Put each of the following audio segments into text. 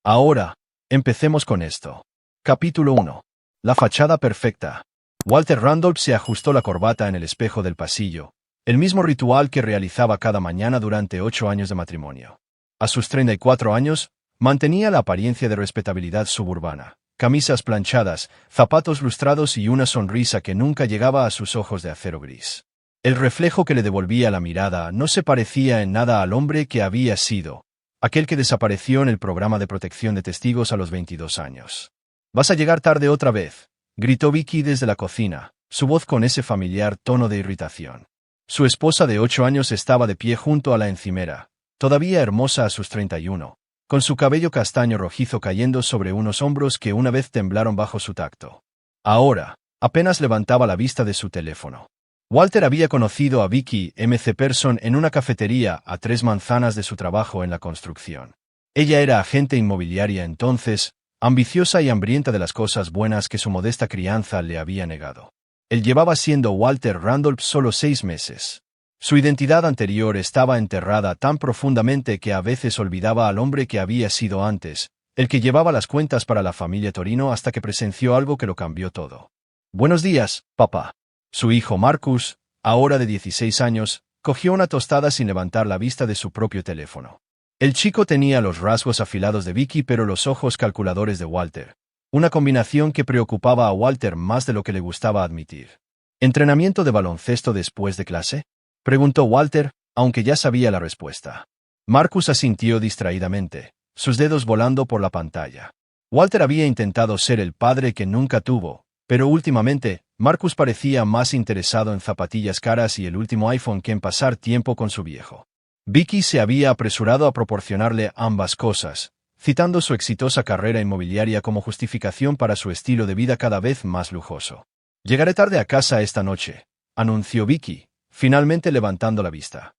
Ahora, empecemos con esto. Capítulo 1. La fachada perfecta. Walter Randolph se ajustó la corbata en el espejo del pasillo, el mismo ritual que realizaba cada mañana durante 8 años de matrimonio. A sus 34 años, mantenía la apariencia de respetabilidad suburbana, camisas planchadas, zapatos lustrados y una sonrisa que nunca llegaba a sus ojos de acero gris. El reflejo que le devolvía la mirada no se parecía en nada al hombre que había sido, aquel que desapareció en el programa de protección de testigos a los 22 años. «Vas a llegar tarde otra vez», gritó Vicky desde la cocina, su voz con ese familiar tono de irritación. Su esposa de 8 años estaba de pie junto a la encimera, todavía hermosa a sus 31, con su cabello castaño rojizo cayendo sobre unos hombros que una vez temblaron bajo su tacto. Ahora, apenas levantaba la vista de su teléfono. Walter había conocido a Vicky M.C. Person en una cafetería a 3 manzanas de su trabajo en la construcción. Ella era agente inmobiliaria entonces, ambiciosa y hambrienta de las cosas buenas que su modesta crianza le había negado. Él llevaba siendo Walter Randolph solo 6 meses. Su identidad anterior estaba enterrada tan profundamente que a veces olvidaba al hombre que había sido antes, el que llevaba las cuentas para la familia Torino hasta que presenció algo que lo cambió todo. «Buenos días, papá». Su hijo Marcus, ahora de 16 años, cogió una tostada sin levantar la vista de su propio teléfono. El chico tenía los rasgos afilados de Vicky pero los ojos calculadores de Walter, una combinación que preocupaba a Walter más de lo que le gustaba admitir. «¿Entrenamiento de baloncesto después de clase?», preguntó Walter, aunque ya sabía la respuesta. Marcus asintió distraídamente, sus dedos volando por la pantalla. Walter había intentado ser el padre que nunca tuvo, pero últimamente, Marcus parecía más interesado en zapatillas caras y el último iPhone que en pasar tiempo con su viejo. Vicky se había apresurado a proporcionarle ambas cosas, citando su exitosa carrera inmobiliaria como justificación para su estilo de vida cada vez más lujoso. «Llegaré tarde a casa esta noche», anunció Vicky, finalmente levantando la vista.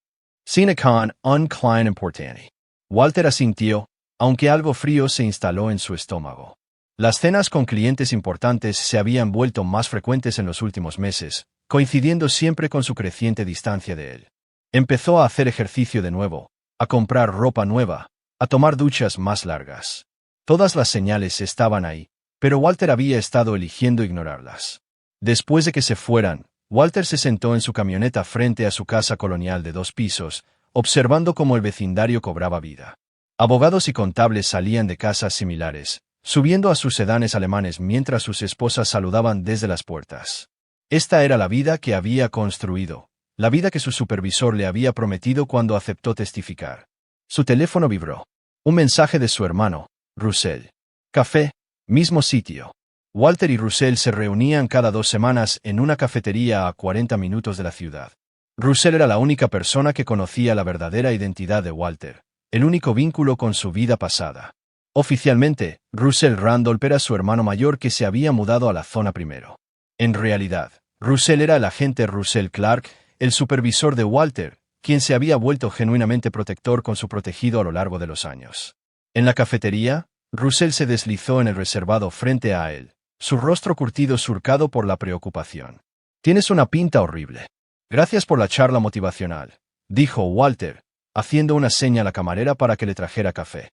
«Cine con un client importante». Walter asintió, aunque algo frío se instaló en su estómago. Las cenas con clientes importantes se habían vuelto más frecuentes en los últimos meses, coincidiendo siempre con su creciente distancia de él. Empezó a hacer ejercicio de nuevo, a comprar ropa nueva, a tomar duchas más largas. Todas las señales estaban ahí, pero Walter había estado eligiendo ignorarlas. Después de que se fueran, Walter se sentó en su camioneta frente a su casa colonial de 2 pisos, observando cómo el vecindario cobraba vida. Abogados y contables salían de casas similares, subiendo a sus sedanes alemanes mientras sus esposas saludaban desde las puertas. Esta era la vida que había construido, la vida que su supervisor le había prometido cuando aceptó testificar. Su teléfono vibró. Un mensaje de su hermano, Russell. Café, mismo sitio. Walter y Russell se reunían cada 2 semanas en una cafetería a 40 minutos de la ciudad. Russell era la única persona que conocía la verdadera identidad de Walter, el único vínculo con su vida pasada. Oficialmente, Russell Randolph era su hermano mayor que se había mudado a la zona primero. En realidad, Russell era el agente Russell Clark, el supervisor de Walter, quien se había vuelto genuinamente protector con su protegido a lo largo de los años. En la cafetería, Russell se deslizó en el reservado frente a él, su rostro curtido surcado por la preocupación. «Tienes una pinta horrible». «Gracias por la charla motivacional», dijo Walter, haciendo una seña a la camarera para que le trajera café.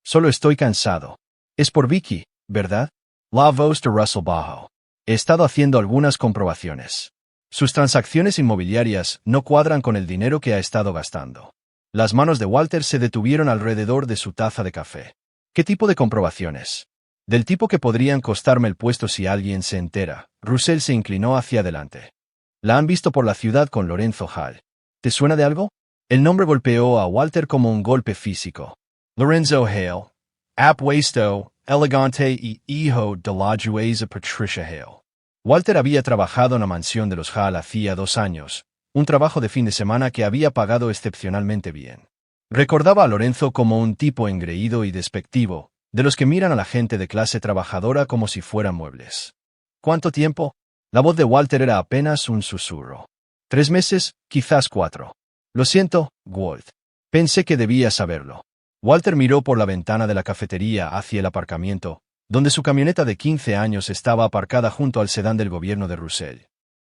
«Solo estoy cansado». «Es por Vicky, ¿verdad?» La voz de Russell bajó. «He estado haciendo algunas comprobaciones. Sus transacciones inmobiliarias no cuadran con el dinero que ha estado gastando». Las manos de Walter se detuvieron alrededor de su taza de café. «¿Qué tipo de comprobaciones?» «Del tipo que podrían costarme el puesto si alguien se entera». Russell se inclinó hacia adelante. «La han visto por la ciudad con Lorenzo Hall. ¿Te suena de algo?» El nombre golpeó a Walter como un golpe físico. Lorenzo Hale, apuesto, elegante y hijo de la jueza Patricia Hale. Walter había trabajado en la mansión de los Hall hacía 2 años, un trabajo de fin de semana que había pagado excepcionalmente bien. Recordaba a Lorenzo como un tipo engreído y despectivo, de los que miran a la gente de clase trabajadora como si fueran muebles. ¿Cuánto tiempo? La voz de Walter era apenas un susurro. 3 meses, quizás 4. Lo siento, Walt. Pensé que debía saberlo. Walter miró por la ventana de la cafetería hacia el aparcamiento, donde su camioneta de 15 años estaba aparcada junto al sedán del gobierno de Russell.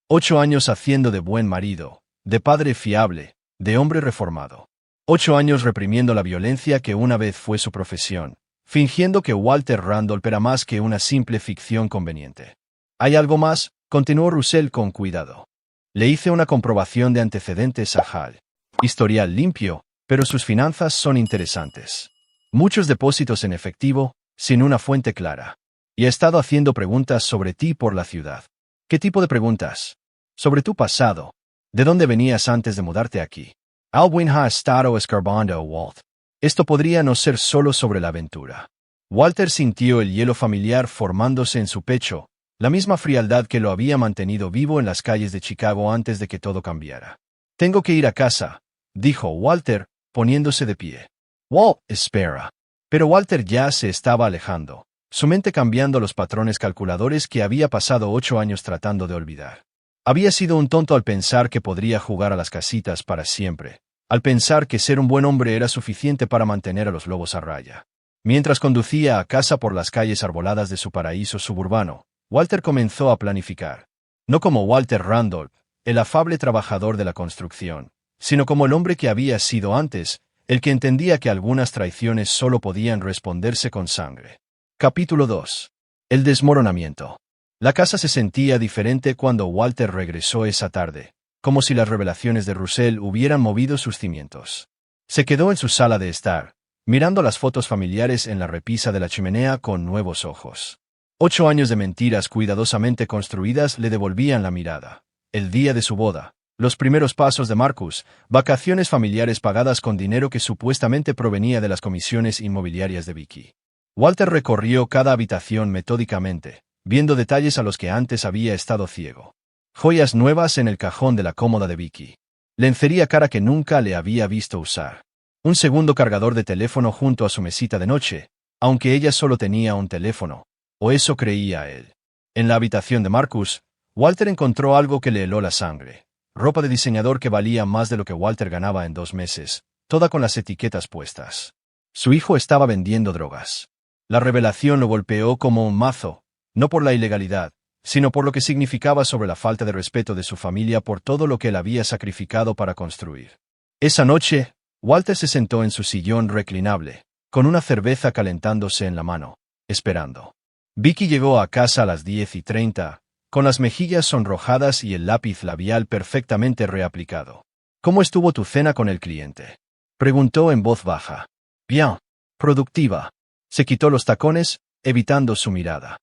8 años haciendo de buen marido, de padre fiable, de hombre reformado. 8 años reprimiendo la violencia que una vez fue su profesión, fingiendo que Walter Randolph era más que una simple ficción conveniente. ¿Hay algo más?, continuó Russell con cuidado. Le hice una comprobación de antecedentes a Hal. Historial limpio, pero sus finanzas son interesantes. Muchos depósitos en efectivo, sin una fuente clara. Y he estado haciendo preguntas sobre ti por la ciudad. ¿Qué tipo de preguntas? Sobre tu pasado. ¿De dónde venías antes de mudarte aquí? Alwyn ha estado escarbando, Walt. Esto podría no ser solo sobre la aventura. Walter sintió el hielo familiar formándose en su pecho, la misma frialdad que lo había mantenido vivo en las calles de Chicago antes de que todo cambiara. Tengo que ir a casa, dijo Walter, poniéndose de pie. Walt, espera. Pero Walter ya se estaba alejando, su mente cambiando los patrones calculadores que había pasado 8 años tratando de olvidar. Había sido un tonto al pensar que podría jugar a las casitas para siempre, al pensar que ser un buen hombre era suficiente para mantener a los lobos a raya. Mientras conducía a casa por las calles arboladas de su paraíso suburbano, Walter comenzó a planificar. No como Walter Randolph, el afable trabajador de la construcción, sino como el hombre que había sido antes, el que entendía que algunas traiciones solo podían responderse con sangre. Capítulo 2. El desmoronamiento. La casa se sentía diferente cuando Walter regresó esa tarde, como si las revelaciones de Russell hubieran movido sus cimientos. Se quedó en su sala de estar, mirando las fotos familiares en la repisa de la chimenea con nuevos ojos. 8 años de mentiras cuidadosamente construidas le devolvían la mirada. El día de su boda, los primeros pasos de Marcus, vacaciones familiares pagadas con dinero que supuestamente provenía de las comisiones inmobiliarias de Vicky. Walter recorrió cada habitación metódicamente, viendo detalles a los que antes había estado ciego. Joyas nuevas en el cajón de la cómoda de Vicky. Lencería cara que nunca le había visto usar. Un segundo cargador de teléfono junto a su mesita de noche, aunque ella solo tenía un teléfono, o eso creía él. En la habitación de Marcus, Walter encontró algo que le heló la sangre. Ropa de diseñador que valía más de lo que Walter ganaba en 2 meses, toda con las etiquetas puestas. Su hijo estaba vendiendo drogas. La revelación lo golpeó como un mazo, no por la ilegalidad, sino por lo que significaba sobre la falta de respeto de su familia por todo lo que él había sacrificado para construir. Esa noche, Walter se sentó en su sillón reclinable, con una cerveza calentándose en la mano, esperando. Vicky llegó a casa a las 10:30, con las mejillas sonrojadas y el lápiz labial perfectamente reaplicado. ¿Cómo estuvo tu cena con el cliente?, preguntó en voz baja. Bien. Productiva. Se quitó los tacones, evitando su mirada.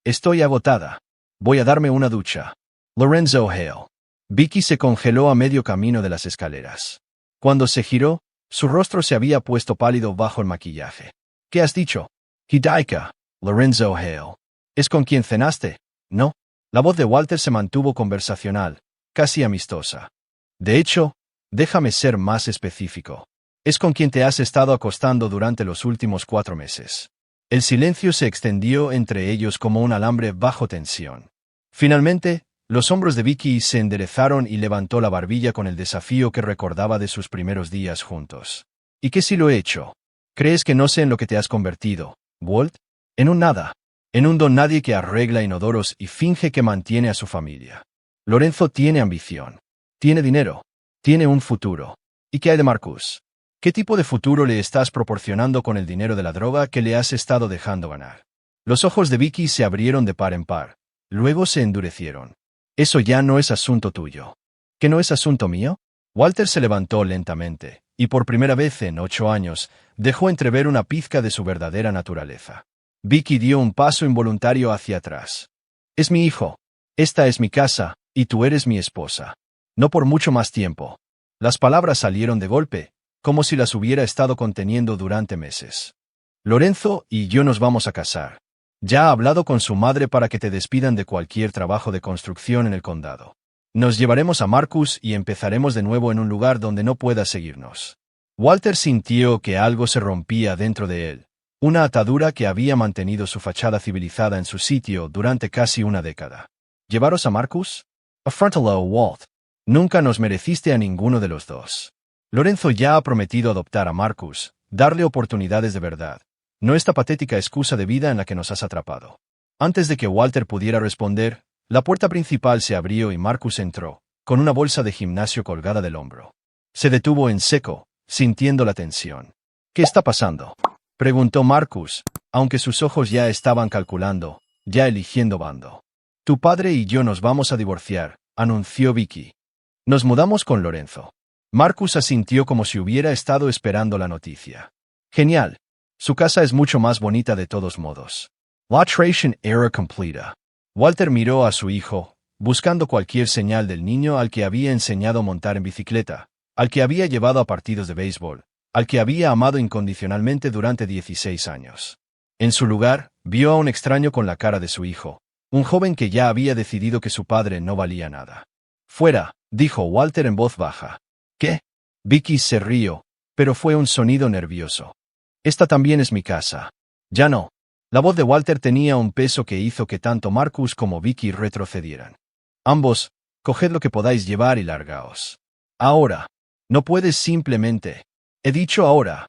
Estoy agotada. Voy a darme una ducha. Lorenzo Hale. Vicky se congeló a medio camino de las escaleras. Cuando se giró, su rostro se había puesto pálido bajo el maquillaje. ¿Qué has dicho? Hidaika. Lorenzo Hale. ¿Es con quien cenaste? No. La voz de Walter se mantuvo conversacional, casi amistosa. De hecho, déjame ser más específico. Es con quien te has estado acostando durante los últimos 4 meses. El silencio se extendió entre ellos como un alambre bajo tensión. Finalmente, los hombros de Vicky se enderezaron y levantó la barbilla con el desafío que recordaba de sus primeros días juntos. ¿Y qué si lo he hecho? ¿Crees que no sé en lo que te has convertido, Walt? En un nada. En un don nadie que arregla inodoros y finge que mantiene a su familia. Lorenzo tiene ambición. Tiene dinero. Tiene un futuro. ¿Y qué hay de Marcus? ¿Qué tipo de futuro le estás proporcionando con el dinero de la droga que le has estado dejando ganar? Los ojos de Vicky se abrieron de par en par. Luego se endurecieron. Eso ya no es asunto tuyo. ¿Qué no es asunto mío? Walter se levantó lentamente, y por primera vez en 8 años, dejó entrever una pizca de su verdadera naturaleza. Vicky dio un paso involuntario hacia atrás. Es mi hijo. Esta es mi casa, y tú eres mi esposa. No por mucho más tiempo. Las palabras salieron de golpe, como si las hubiera estado conteniendo durante meses. Lorenzo y yo nos vamos a casar. Ya ha hablado con su madre para que te despidan de cualquier trabajo de construcción en el condado. Nos llevaremos a Marcus y empezaremos de nuevo en un lugar donde no puedas seguirnos. Walter sintió que algo se rompía dentro de él, una atadura que había mantenido su fachada civilizada en su sitio durante casi una década. ¿Llevaros a Marcus? Afrontalo, Walt. Nunca nos mereciste a ninguno de los dos. Lorenzo ya ha prometido adoptar a Marcus, darle oportunidades de verdad, no esta patética excusa de vida en la que nos has atrapado. Antes de que Walter pudiera responder, la puerta principal se abrió y Marcus entró, con una bolsa de gimnasio colgada del hombro. Se detuvo en seco, sintiendo la tensión. ¿Qué está pasando?, preguntó Marcus, aunque sus ojos ya estaban calculando, ya eligiendo bando. Tu padre y yo nos vamos a divorciar, anunció Vicky. Nos mudamos con Lorenzo. Marcus asintió como si hubiera estado esperando la noticia. Genial. Su casa es mucho más bonita de todos modos. La traición era completa. Walter miró a su hijo, buscando cualquier señal del niño al que había enseñado a montar en bicicleta, al que había llevado a partidos de béisbol, al que había amado incondicionalmente durante 16 años. En su lugar, vio a un extraño con la cara de su hijo, un joven que ya había decidido que su padre no valía nada. Fuera, dijo Walter en voz baja. ¿Qué? Vicky se rió, pero fue un sonido nervioso. Esta también es mi casa. Ya no. La voz de Walter tenía un peso que hizo que tanto Marcus como Vicky retrocedieran. Ambos, coged lo que podáis llevar y largaos. Ahora. No puedes simplemente. He dicho ahora.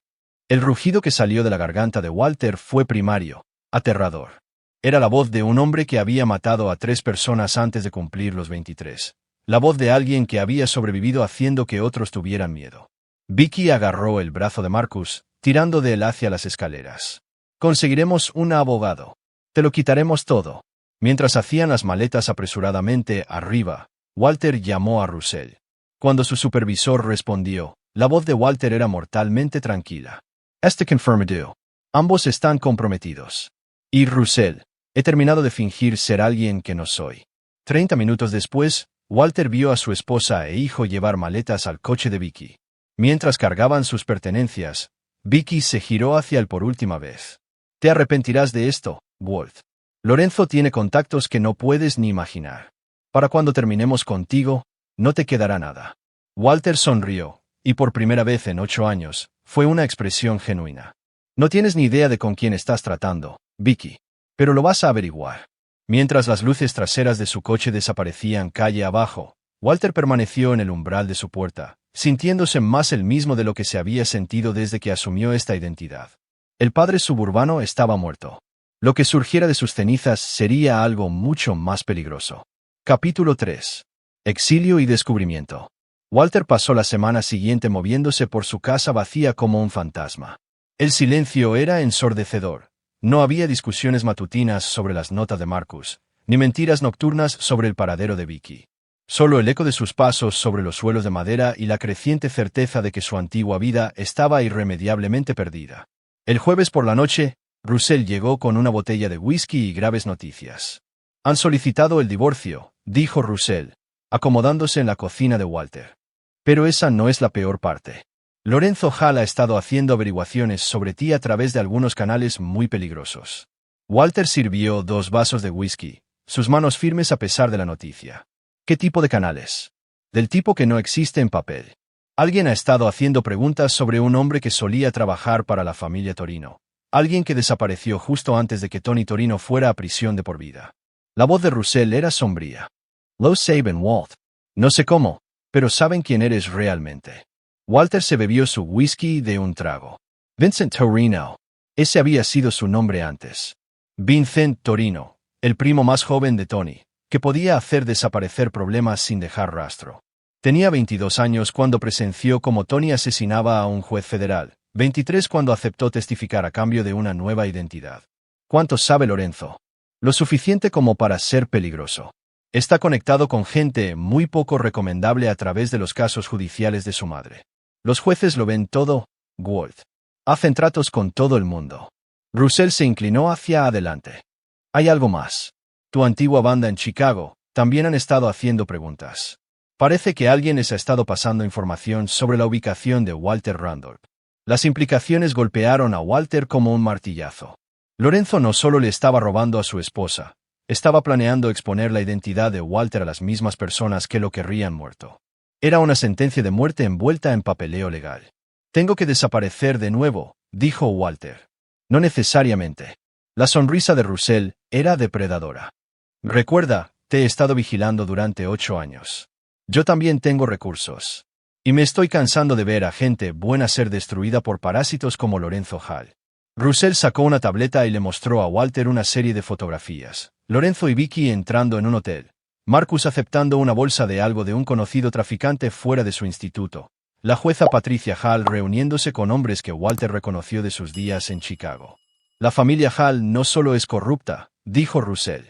El rugido que salió de la garganta de Walter fue primario, aterrador. Era la voz de un hombre que había matado a 3 personas antes de cumplir los 23. La voz de alguien que había sobrevivido haciendo que otros tuvieran miedo. Vicky agarró el brazo de Marcus, tirando de él hacia las escaleras. Conseguiremos un abogado. Te lo quitaremos todo. Mientras hacían las maletas apresuradamente arriba, Walter llamó a Russell. Cuando su supervisor respondió, la voz de Walter era mortalmente tranquila. Confirmado. Ambos están comprometidos. Y Russell, he terminado de fingir ser alguien que no soy. 30 minutos después, Walter vio a su esposa e hijo llevar maletas al coche de Vicky. Mientras cargaban sus pertenencias, Vicky se giró hacia él por última vez. Te arrepentirás de esto, Walt. Lorenzo tiene contactos que no puedes ni imaginar. Para cuando terminemos contigo, no te quedará nada. Walter sonrió, y por primera vez en 8 años, fue una expresión genuina. No tienes ni idea de con quién estás tratando, Vicky. Pero lo vas a averiguar. Mientras las luces traseras de su coche desaparecían calle abajo, Walter permaneció en el umbral de su puerta, sintiéndose más el mismo de lo que se había sentido desde que asumió esta identidad. El padre suburbano estaba muerto. Lo que surgiera de sus cenizas sería algo mucho más peligroso. Capítulo 3. Exilio y descubrimiento. Walter pasó la semana siguiente moviéndose por su casa vacía como un fantasma. El silencio era ensordecedor. No había discusiones matutinas sobre las notas de Marcus, ni mentiras nocturnas sobre el paradero de Vicky. Solo el eco de sus pasos sobre los suelos de madera y la creciente certeza de que su antigua vida estaba irremediablemente perdida. El jueves por la noche, Russell llegó con una botella de whisky y graves noticias. Han solicitado el divorcio, dijo Russell, acomodándose en la cocina de Walter. Pero esa no es la peor parte. Lorenzo Hall ha estado haciendo averiguaciones sobre ti a través de algunos canales muy peligrosos. Walter sirvió 2 vasos de whisky, sus manos firmes a pesar de la noticia. ¿Qué tipo de canales? Del tipo que no existe en papel. Alguien ha estado haciendo preguntas sobre un hombre que solía trabajar para la familia Torino. Alguien que desapareció justo antes de que Tony Torino fuera a prisión de por vida. La voz de Russell era sombría. Lo saben, Walt. No sé cómo, pero saben quién eres realmente. Walter se bebió su whisky de un trago. Vincent Torino. Ese había sido su nombre antes. Vincent Torino, el primo más joven de Tony, que podía hacer desaparecer problemas sin dejar rastro. Tenía 22 años cuando presenció cómo Tony asesinaba a un juez federal, 23 cuando aceptó testificar a cambio de una nueva identidad. ¿Cuánto sabe Lorenzo? Lo suficiente como para ser peligroso. Está conectado con gente muy poco recomendable a través de los casos judiciales de su madre. Los jueces lo ven todo, Walt. Hacen tratos con todo el mundo. Russell se inclinó hacia adelante. Hay algo más. Tu antigua banda en Chicago, también han estado haciendo preguntas. Parece que alguien les ha estado pasando información sobre la ubicación de Walter Randolph. Las implicaciones golpearon a Walter como un martillazo. Lorenzo no solo le estaba robando a su esposa, estaba planeando exponer la identidad de Walter a las mismas personas que lo querrían muerto. Era una sentencia de muerte envuelta en papeleo legal. Tengo que desaparecer de nuevo, dijo Walter. No necesariamente. La sonrisa de Russell era depredadora. Recuerda, te he estado vigilando durante 8 años. Yo también tengo recursos. Y me estoy cansando de ver a gente buena ser destruida por parásitos como Lorenzo Hall. Russell sacó una tableta y le mostró a Walter una serie de fotografías. Lorenzo y Vicky entrando en un hotel. Marcus aceptando una bolsa de algo de un conocido traficante fuera de su instituto. La jueza Patricia Hall reuniéndose con hombres que Walter reconoció de sus días en Chicago. La familia Hall no solo es corrupta, dijo Russell.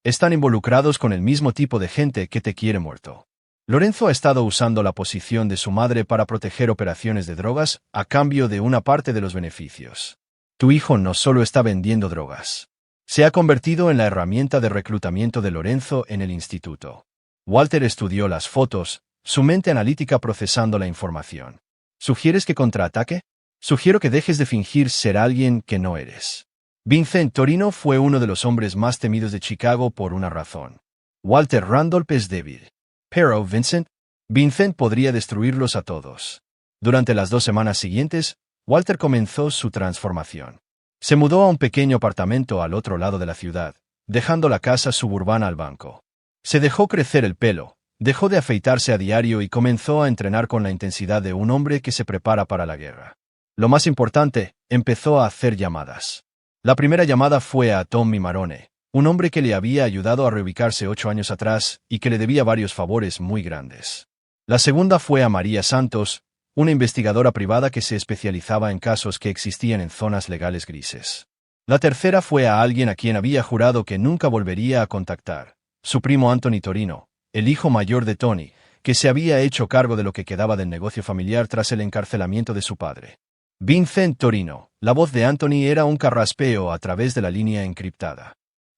Están involucrados con el mismo tipo de gente que te quiere muerto. Lorenzo ha estado usando la posición de su madre para proteger operaciones de drogas a cambio de una parte de los beneficios. Tu hijo no solo está vendiendo drogas. Se ha convertido en la herramienta de reclutamiento de Lorenzo en el instituto. Walter estudió las fotos, su mente analítica procesando la información. ¿Sugieres que contraataque? Sugiero que dejes de fingir ser alguien que no eres. Vincent Torino fue uno de los hombres más temidos de Chicago por una razón. Walter Randolph es débil. Pero Vincent podría destruirlos a todos. Durante las 2 semanas siguientes, Walter comenzó su transformación. Se mudó a un pequeño apartamento al otro lado de la ciudad, dejando la casa suburbana al banco. Se dejó crecer el pelo, dejó de afeitarse a diario y comenzó a entrenar con la intensidad de un hombre que se prepara para la guerra. Lo más importante, empezó a hacer llamadas. La primera llamada fue a Tommy Marone, un hombre que le había ayudado a reubicarse 8 años atrás y que le debía varios favores muy grandes. La segunda fue a María Santos, una investigadora privada que se especializaba en casos que existían en zonas legales grises. La tercera fue a alguien a quien había jurado que nunca volvería a contactar, su primo Anthony Torino, el hijo mayor de Tony, que se había hecho cargo de lo que quedaba del negocio familiar tras el encarcelamiento de su padre. Vincent Torino, la voz de Anthony era un carraspeo a través de la línea encriptada.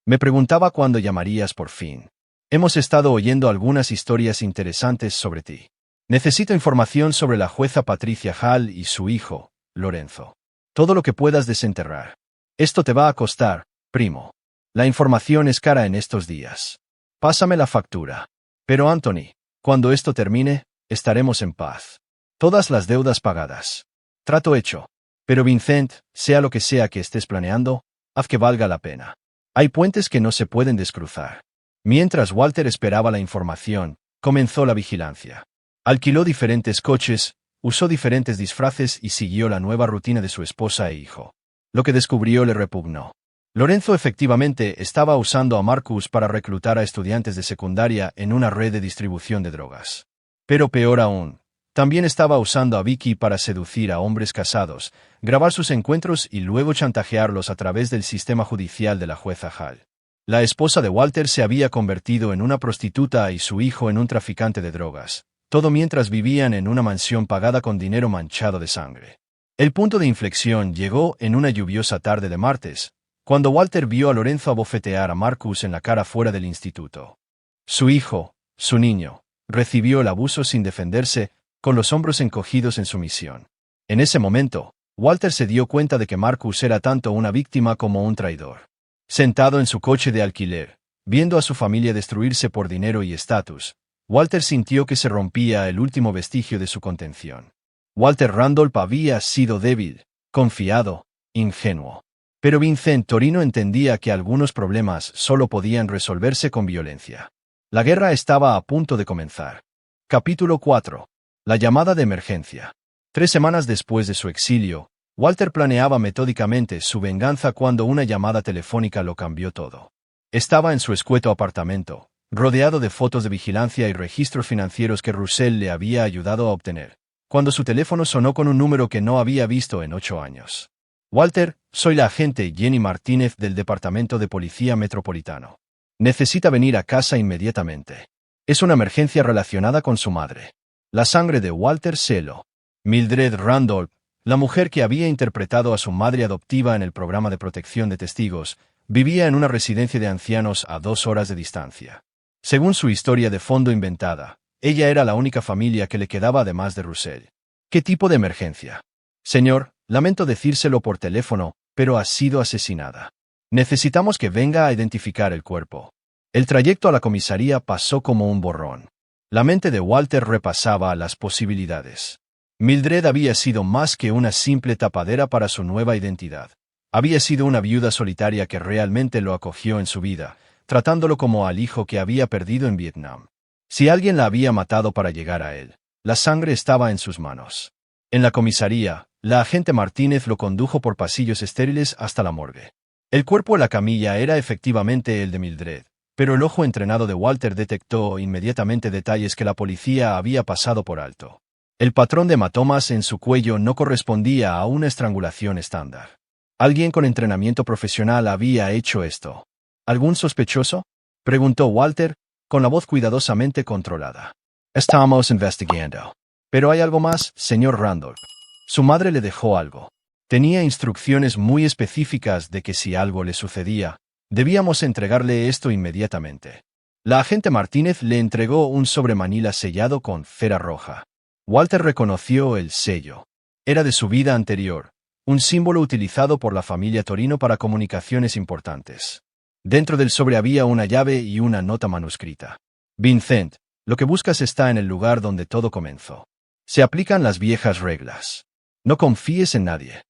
Me preguntaba cuándo llamarías por fin. Hemos estado oyendo algunas historias interesantes sobre ti. Necesito información sobre la jueza Patricia Hall y su hijo, Lorenzo. Todo lo que puedas desenterrar. Esto te va a costar, primo. La información es cara en estos días. Pásame la factura. Pero Anthony, cuando esto termine, estaremos en paz. Todas las deudas pagadas. Trato hecho. Pero Vincent, sea lo que sea que estés planeando, haz que valga la pena. Hay puentes que no se pueden descruzar. Mientras Walter esperaba la información, comenzó la vigilancia. Alquiló diferentes coches, usó diferentes disfraces y siguió la nueva rutina de su esposa e hijo. Lo que descubrió le repugnó. Lorenzo efectivamente estaba usando a Marcus para reclutar a estudiantes de secundaria en una red de distribución de drogas. Pero peor aún, también estaba usando a Vicky para seducir a hombres casados, grabar sus encuentros y luego chantajearlos a través del sistema judicial de la jueza Hall. La esposa de Walter se había convertido en una prostituta y su hijo en un traficante de drogas, todo mientras vivían en una mansión pagada con dinero manchado de sangre. El punto de inflexión llegó en una lluviosa tarde de martes, cuando Walter vio a Lorenzo abofetear a Marcus en la cara fuera del instituto. Su hijo, su niño, recibió el abuso sin defenderse, con los hombros encogidos en sumisión. En ese momento, Walter se dio cuenta de que Marcus era tanto una víctima como un traidor. Sentado en su coche de alquiler, viendo a su familia destruirse por dinero y estatus, Walter sintió que se rompía el último vestigio de su contención. Walter Randolph había sido débil, confiado, ingenuo. Pero Vincent Torino entendía que algunos problemas solo podían resolverse con violencia. La guerra estaba a punto de comenzar. Capítulo 4. La llamada de emergencia. 3 semanas después de su exilio, Walter planeaba metódicamente su venganza cuando una llamada telefónica lo cambió todo. Estaba en su escueto apartamento, rodeado de fotos de vigilancia y registros financieros que Russell le había ayudado a obtener, cuando su teléfono sonó con un número que no había visto en 8 años. Walter, soy la agente Jenny Martínez del Departamento de Policía Metropolitano. Necesita venir a casa inmediatamente. Es una emergencia relacionada con su madre. La sangre de Walter se heló. Mildred Randolph, la mujer que había interpretado a su madre adoptiva en el programa de protección de testigos, vivía en una residencia de ancianos a 2 horas de distancia. Según su historia de fondo inventada, ella era la única familia que le quedaba además de Russell. ¿Qué tipo de emergencia? Señor, lamento decírselo por teléfono, pero ha sido asesinada. Necesitamos que venga a identificar el cuerpo. El trayecto a la comisaría pasó como un borrón. La mente de Walter repasaba las posibilidades. Mildred había sido más que una simple tapadera para su nueva identidad. Había sido una viuda solitaria que realmente lo acogió en su vida, tratándolo como al hijo que había perdido en Vietnam. Si alguien la había matado para llegar a él, la sangre estaba en sus manos. En la comisaría, la agente Martínez lo condujo por pasillos estériles hasta la morgue. El cuerpo en la camilla era efectivamente el de Mildred, pero el ojo entrenado de Walter detectó inmediatamente detalles que la policía había pasado por alto. El patrón de hematomas en su cuello no correspondía a una estrangulación estándar. Alguien con entrenamiento profesional había hecho esto. ¿Algún sospechoso? Preguntó Walter, con la voz cuidadosamente controlada. Estamos investigando. Pero hay algo más, señor Randolph. Su madre le dejó algo. Tenía instrucciones muy específicas de que si algo le sucedía, debíamos entregarle esto inmediatamente. La agente Martínez le entregó un sobremanila sellado con cera roja. Walter reconoció el sello. Era de su vida anterior, un símbolo utilizado por la familia Torino para comunicaciones importantes. Dentro del sobre había una llave y una nota manuscrita. Vincent, lo que buscas está en el lugar donde todo comenzó. Se aplican las viejas reglas. No confíes en nadie.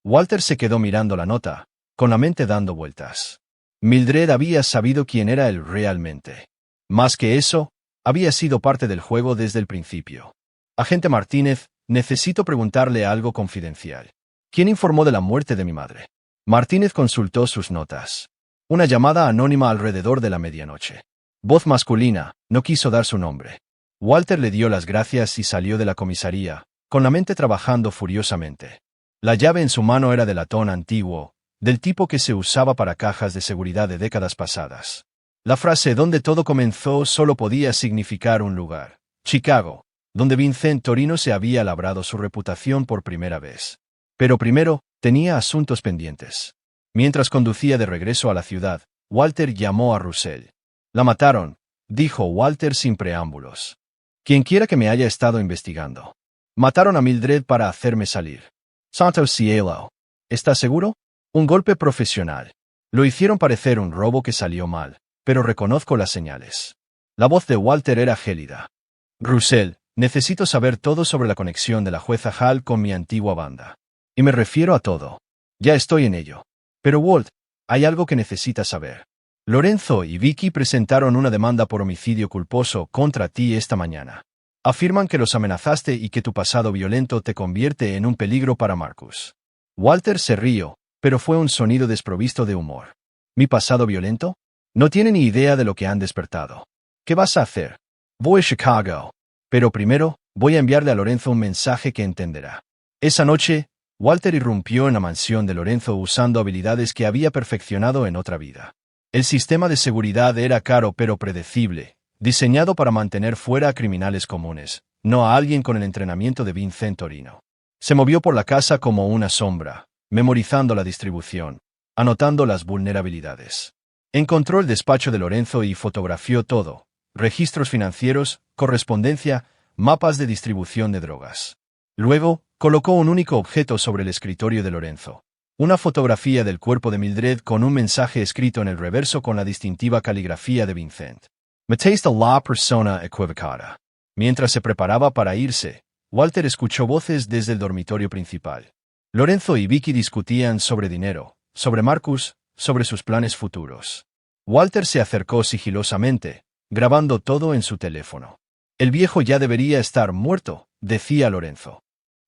Walter se quedó mirando la nota, con la mente dando vueltas. Mildred había sabido quién era él realmente. Más que eso, había sido parte del juego desde el principio. Agente Martínez, necesito preguntarle algo confidencial. ¿Quién informó de la muerte de mi madre? Martínez consultó sus notas. Una llamada anónima alrededor de la medianoche. Voz masculina, no quiso dar su nombre. Walter le dio las gracias y salió de la comisaría, con la mente trabajando furiosamente. La llave en su mano era de latón antiguo, del tipo que se usaba para cajas de seguridad de décadas pasadas. La frase «donde todo comenzó» solo podía significar un lugar, Chicago, donde Vincent Torino se había labrado su reputación por primera vez. Pero primero, tenía asuntos pendientes. Mientras conducía de regreso a la ciudad, Walter llamó a Russell. «La mataron», dijo Walter sin preámbulos. «Quienquiera que me haya estado investigando. Mataron a Mildred para hacerme salir». «Santo cielo. ¿Estás seguro?» «Un golpe profesional. Lo hicieron parecer un robo que salió mal, pero reconozco las señales». La voz de Walter era gélida. «Russell, necesito saber todo sobre la conexión de la jueza Hall con mi antigua banda. Y me refiero a todo. Ya estoy en ello. Pero Walt, hay algo que necesitas saber. Lorenzo y Vicky presentaron una demanda por homicidio culposo contra ti esta mañana. Afirman que los amenazaste y que tu pasado violento te convierte en un peligro para Marcus». Walter se rió, pero fue un sonido desprovisto de humor. ¿Mi pasado violento? No tiene ni idea de lo que han despertado. ¿Qué vas a hacer? Voy a Chicago. Pero primero, voy a enviarle a Lorenzo un mensaje que entenderá. Esa noche, Walter irrumpió en la mansión de Lorenzo usando habilidades que había perfeccionado en otra vida. El sistema de seguridad era caro pero predecible, diseñado para mantener fuera a criminales comunes, no a alguien con el entrenamiento de Vincent Torino. Se movió por la casa como una sombra, memorizando la distribución, anotando las vulnerabilidades. Encontró el despacho de Lorenzo y fotografió todo: registros financieros, correspondencia, mapas de distribución de drogas. Luego, colocó un único objeto sobre el escritorio de Lorenzo: una fotografía del cuerpo de Mildred con un mensaje escrito en el reverso con la distintiva caligrafía de Vincent. Mataste a la persona equivocada. Mientras se preparaba para irse, Walter escuchó voces desde el dormitorio principal. Lorenzo y Vicky discutían sobre dinero, sobre Marcus, sobre sus planes futuros. Walter se acercó sigilosamente, grabando todo en su teléfono. «El viejo ya debería estar muerto», decía Lorenzo.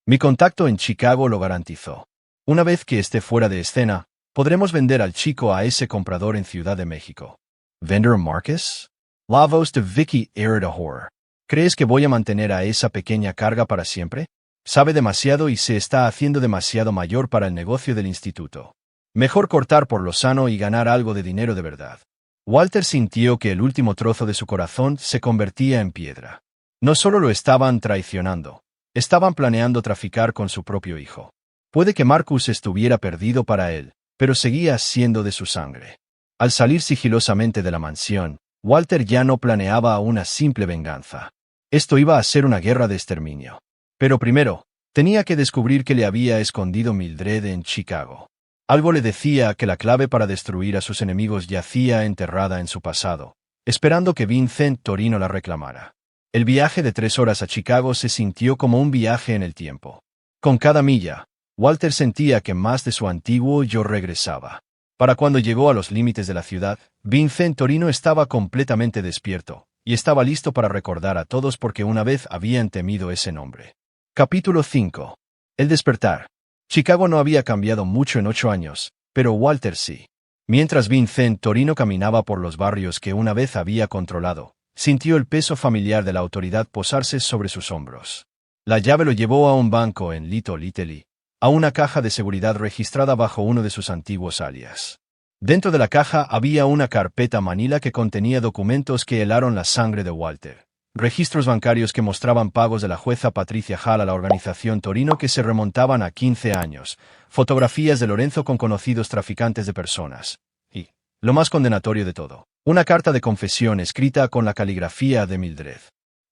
«Mi contacto en Chicago lo garantizó. Una vez que esté fuera de escena, podremos vender al chico a ese comprador en Ciudad de México». «¿Vender a Marcus?» La voz de Vicky era de horror. ¿Crees que voy a mantener a esa pequeña carga para siempre? Sabe demasiado y se está haciendo demasiado mayor para el negocio del instituto. Mejor cortar por lo sano y ganar algo de dinero de verdad». Walter sintió que el último trozo de su corazón se convertía en piedra. No solo lo estaban traicionando, estaban planeando traficar con su propio hijo. Puede que Marcus estuviera perdido para él, pero seguía siendo de su sangre. Al salir sigilosamente de la mansión, Walter ya no planeaba una simple venganza. Esto iba a ser una guerra de exterminio. Pero primero, tenía que descubrir qué le había escondido Mildred en Chicago. Algo le decía que la clave para destruir a sus enemigos yacía enterrada en su pasado, esperando que Vincent Torino la reclamara. El viaje de 3 horas a Chicago se sintió como un viaje en el tiempo. Con cada milla, Walter sentía que más de su antiguo yo regresaba. Para cuando llegó a los límites de la ciudad, Vincent Torino estaba completamente despierto, y estaba listo para recordar a todos porque una vez habían temido ese nombre. Capítulo 5. El despertar. Chicago no había cambiado mucho en 8 años, pero Walter sí. Mientras Vincent Torino caminaba por los barrios que una vez había controlado, sintió el peso familiar de la autoridad posarse sobre sus hombros. La llave lo llevó a un banco en Little Italy, a una caja de seguridad registrada bajo uno de sus antiguos alias. Dentro de la caja había una carpeta manila que contenía documentos que helaron la sangre de Walter. Registros bancarios que mostraban pagos de la jueza Patricia Hall a la organización Torino que se remontaban a 15 años, fotografías de Lorenzo con conocidos traficantes de personas. Y, lo más condenatorio de todo, una carta de confesión escrita con la caligrafía de Mildred.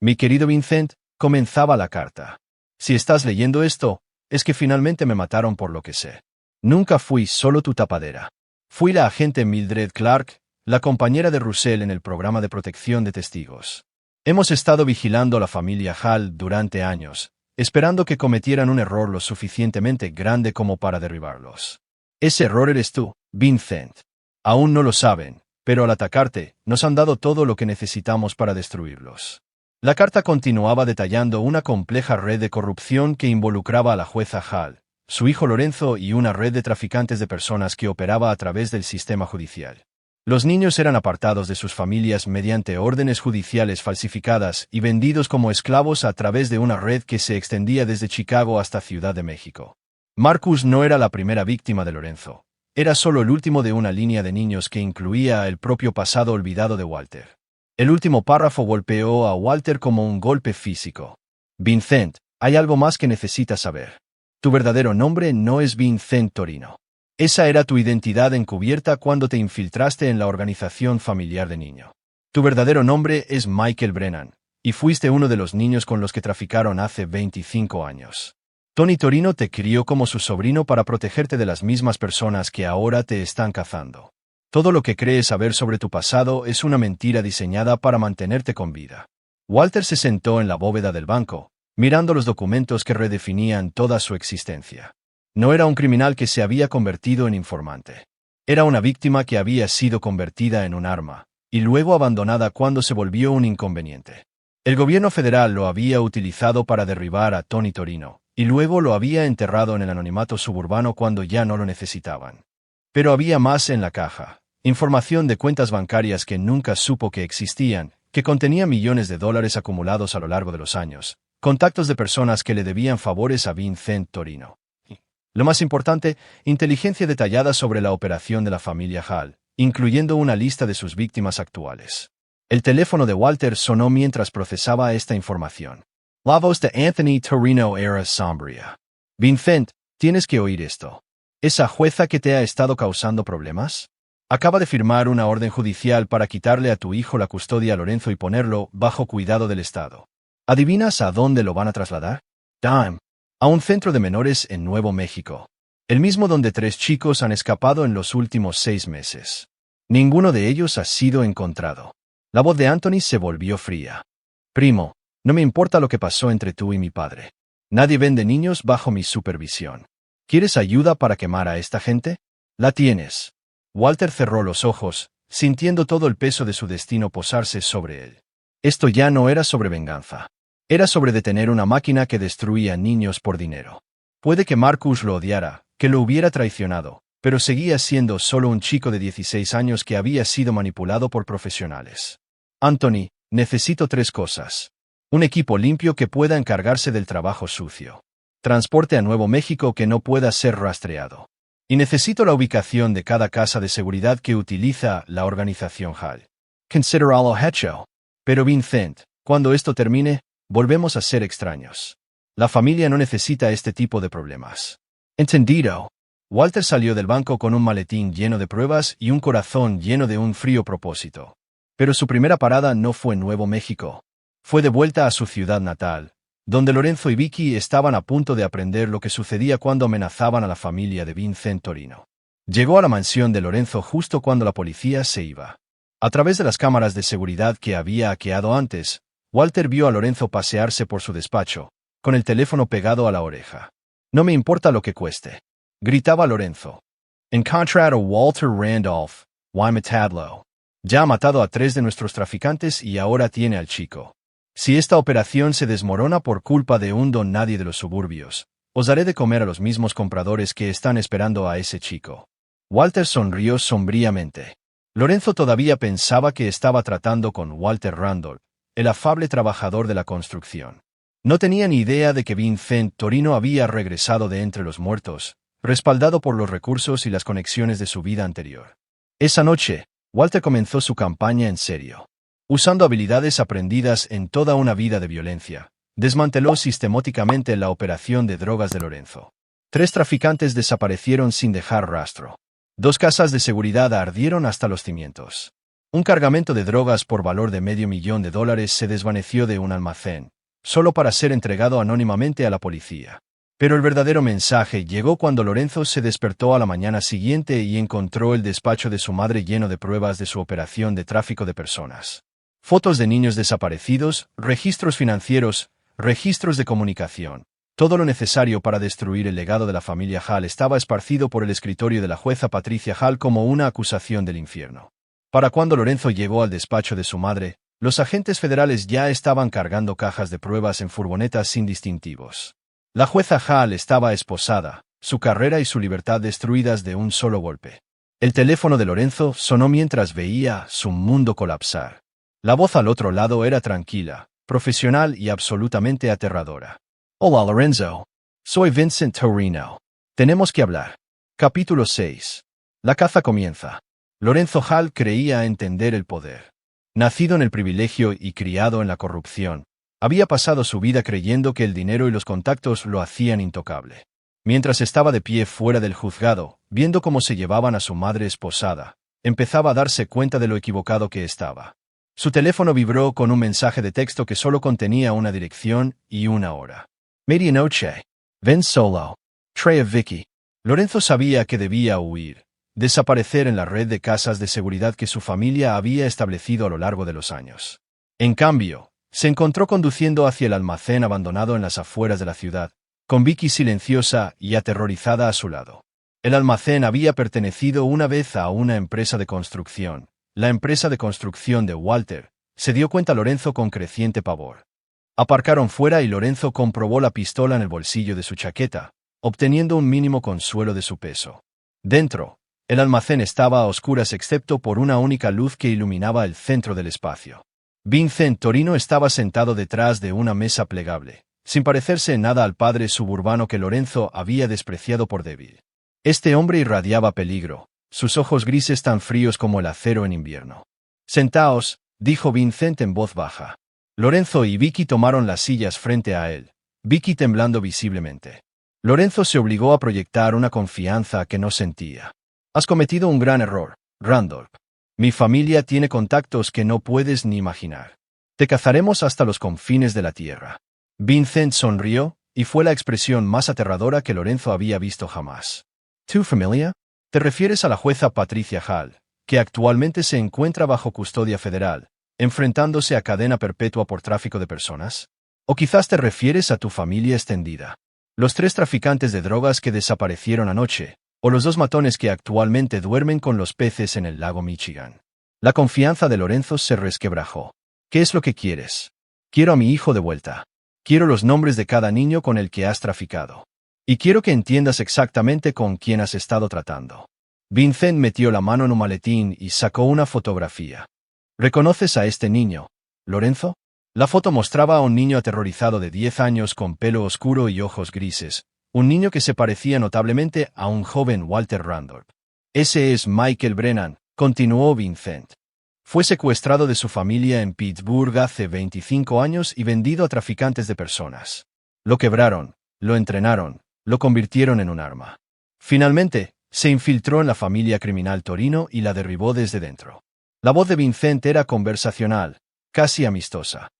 Mi querido Vincent, comenzaba la carta. Si estás leyendo esto, es que finalmente me mataron por lo que sé. Nunca fui solo tu tapadera. Fui la agente Mildred Clark, la compañera de Russell en el programa de protección de testigos. Hemos estado vigilando a la familia Hall durante años, esperando que cometieran un error lo suficientemente grande como para derribarlos. Ese error eres tú, Vincent. Aún no lo saben, pero al atacarte, nos han dado todo lo que necesitamos para destruirlos. La carta continuaba detallando una compleja red de corrupción que involucraba a la jueza Hall, su hijo Lorenzo y una red de traficantes de personas que operaba a través del sistema judicial. Los niños eran apartados de sus familias mediante órdenes judiciales falsificadas y vendidos como esclavos a través de una red que se extendía desde Chicago hasta Ciudad de México. Marcus no era la primera víctima de Lorenzo. Era solo el último de una línea de niños que incluía el propio pasado olvidado de Walter. El último párrafo golpeó a Walter como un golpe físico. Vincent, hay algo más que necesitas saber. Tu verdadero nombre no es Vincent Torino. Esa era tu identidad encubierta cuando te infiltraste en la organización familiar de niño. Tu verdadero nombre es Michael Brennan, y fuiste uno de los niños con los que traficaron hace 25 años. Tony Torino te crió como su sobrino para protegerte de las mismas personas que ahora te están cazando. Todo lo que crees saber sobre tu pasado es una mentira diseñada para mantenerte con vida. Walter se sentó en la bóveda del banco, mirando los documentos que redefinían toda su existencia. No era un criminal que se había convertido en informante. Era una víctima que había sido convertida en un arma, y luego abandonada cuando se volvió un inconveniente. El gobierno federal lo había utilizado para derribar a Tony Torino, y luego lo había enterrado en el anonimato suburbano cuando ya no lo necesitaban. Pero había más en la caja. Información de cuentas bancarias que nunca supo que existían, que contenía millones de dólares acumulados a lo largo de los años, contactos de personas que le debían favores a Vincent Torino. Lo más importante, inteligencia detallada sobre la operación de la familia Hall, incluyendo una lista de sus víctimas actuales. El teléfono de Walter sonó mientras procesaba esta información. La voz de Anthony Torino era sombría. Vincent, tienes que oír esto. ¿Esa jueza que te ha estado causando problemas? Acaba de firmar una orden judicial para quitarle a tu hijo la custodia a Lorenzo y ponerlo bajo cuidado del Estado. ¿Adivinas a dónde lo van a trasladar? Dime. A un centro de menores en Nuevo México. El mismo donde 3 chicos han escapado en los últimos 6 meses. Ninguno de ellos ha sido encontrado. La voz de Anthony se volvió fría. Primo, no me importa lo que pasó entre tú y mi padre. Nadie vende niños bajo mi supervisión. ¿Quieres ayuda para quemar a esta gente? La tienes. Walter cerró los ojos, sintiendo todo el peso de su destino posarse sobre él. Esto ya no era sobre venganza. Era sobre detener una máquina que destruía niños por dinero. Puede que Marcus lo odiara, que lo hubiera traicionado, pero seguía siendo solo un chico de 16 años que había sido manipulado por profesionales. Anthony, necesito 3 cosas. Un equipo limpio que pueda encargarse del trabajo sucio. Transporte a Nuevo México que no pueda ser rastreado. Y necesito la ubicación de cada casa de seguridad que utiliza la organización Hall. Considéralo hecho. Pero Vincent, cuando esto termine, volvemos a ser extraños. La familia no necesita este tipo de problemas. Entendido. Walter salió del banco con un maletín lleno de pruebas y un corazón lleno de un frío propósito. Pero su primera parada no fue Nuevo México. Fue de vuelta a su ciudad natal, donde Lorenzo y Vicky estaban a punto de aprender lo que sucedía cuando amenazaban a la familia de Vincent Torino. Llegó a la mansión de Lorenzo justo cuando la policía se iba. A través de las cámaras de seguridad que había hackeado antes, Walter vio a Lorenzo pasearse por su despacho, con el teléfono pegado a la oreja. No me importa lo que cueste, gritaba Lorenzo. Encontrar a Walter Randolph, matadlo. Ya ha matado a 3 de nuestros traficantes y ahora tiene al chico. Si esta operación se desmorona por culpa de un don nadie de los suburbios, os daré de comer a los mismos compradores que están esperando a ese chico. Walter sonrió sombríamente. Lorenzo todavía pensaba que estaba tratando con Walter Randolph, el afable trabajador de la construcción. No tenía ni idea de que Vincent Torino había regresado de entre los muertos, respaldado por los recursos y las conexiones de su vida anterior. Esa noche, Walter comenzó su campaña en serio. Usando habilidades aprendidas en toda una vida de violencia, desmanteló sistemáticamente la operación de drogas de Lorenzo. 3 traficantes desaparecieron sin dejar rastro. 2 casas de seguridad ardieron hasta los cimientos. Un cargamento de drogas por valor de $500,000 se desvaneció de un almacén, solo para ser entregado anónimamente a la policía. Pero el verdadero mensaje llegó cuando Lorenzo se despertó a la mañana siguiente y encontró el despacho de su madre lleno de pruebas de su operación de tráfico de personas. Fotos de niños desaparecidos, registros financieros, registros de comunicación. Todo lo necesario para destruir el legado de la familia Hall estaba esparcido por el escritorio de la jueza Patricia Hall como una acusación del infierno. Para cuando Lorenzo llegó al despacho de su madre, los agentes federales ya estaban cargando cajas de pruebas en furgonetas sin distintivos. La jueza Hall estaba esposada, su carrera y su libertad destruidas de un solo golpe. El teléfono de Lorenzo sonó mientras veía su mundo colapsar. La voz al otro lado era tranquila, profesional y absolutamente aterradora. Hola Lorenzo. Soy Vincent Torino. Tenemos que hablar. Capítulo 6. La caza comienza. Lorenzo Hall creía entender el poder. Nacido en el privilegio y criado en la corrupción, había pasado su vida creyendo que el dinero y los contactos lo hacían intocable. Mientras estaba de pie fuera del juzgado, viendo cómo se llevaban a su madre esposada, empezaba a darse cuenta de lo equivocado que estaba. Su teléfono vibró con un mensaje de texto que solo contenía una dirección y una hora. Medianoche. Ven solo. Trae a Vicky. Lorenzo sabía que debía huir, desaparecer en la red de casas de seguridad que su familia había establecido a lo largo de los años. En cambio, se encontró conduciendo hacia el almacén abandonado en las afueras de la ciudad, con Vicky silenciosa y aterrorizada a su lado. El almacén había pertenecido una vez a una empresa de construcción, la empresa de construcción de Walter. Se dio cuenta Lorenzo con creciente pavor. Aparcaron fuera y Lorenzo comprobó la pistola en el bolsillo de su chaqueta, obteniendo un mínimo consuelo de su peso. Dentro, el almacén estaba a oscuras excepto por una única luz que iluminaba el centro del espacio. Vincent Torino estaba sentado detrás de una mesa plegable, sin parecerse en nada al padre suburbano que Lorenzo había despreciado por débil. Este hombre irradiaba peligro, sus ojos grises tan fríos como el acero en invierno. «Sentaos», dijo Vincent en voz baja. Lorenzo y Vicky tomaron las sillas frente a él, Vicky temblando visiblemente. Lorenzo se obligó a proyectar una confianza que no sentía. «Has cometido un gran error, Randolph. Mi familia tiene contactos que no puedes ni imaginar. Te cazaremos hasta los confines de la tierra». Vincent sonrió, y fue la expresión más aterradora que Lorenzo había visto jamás. «¿Tu familia? ¿Te refieres a la jueza Patricia Hall, que actualmente se encuentra bajo custodia federal, enfrentándose a cadena perpetua por tráfico de personas? ¿O quizás te refieres a tu familia extendida? Los 3 traficantes de drogas que desaparecieron anoche, o los 2 matones que actualmente duermen con los peces en el lago Michigan». La confianza de Lorenzo se resquebrajó. «¿Qué es lo que quieres?» «Quiero a mi hijo de vuelta. Quiero los nombres de cada niño con el que has traficado. Y quiero que entiendas exactamente con quién has estado tratando». Vincent metió la mano en un maletín y sacó una fotografía. «¿Reconoces a este niño, Lorenzo?» La foto mostraba a un niño aterrorizado de 10 años con pelo oscuro y ojos grises, un niño que se parecía notablemente a un joven Walter Randolph. «Ese es Michael Brennan», continuó Vincent. «Fue secuestrado de su familia en Pittsburgh hace 25 años y vendido a traficantes de personas. Lo quebraron, lo entrenaron, lo convirtieron en un arma. Finalmente, se infiltró en la familia criminal Torino y la derribó desde dentro». La voz de Vincent era conversacional, casi amistosa.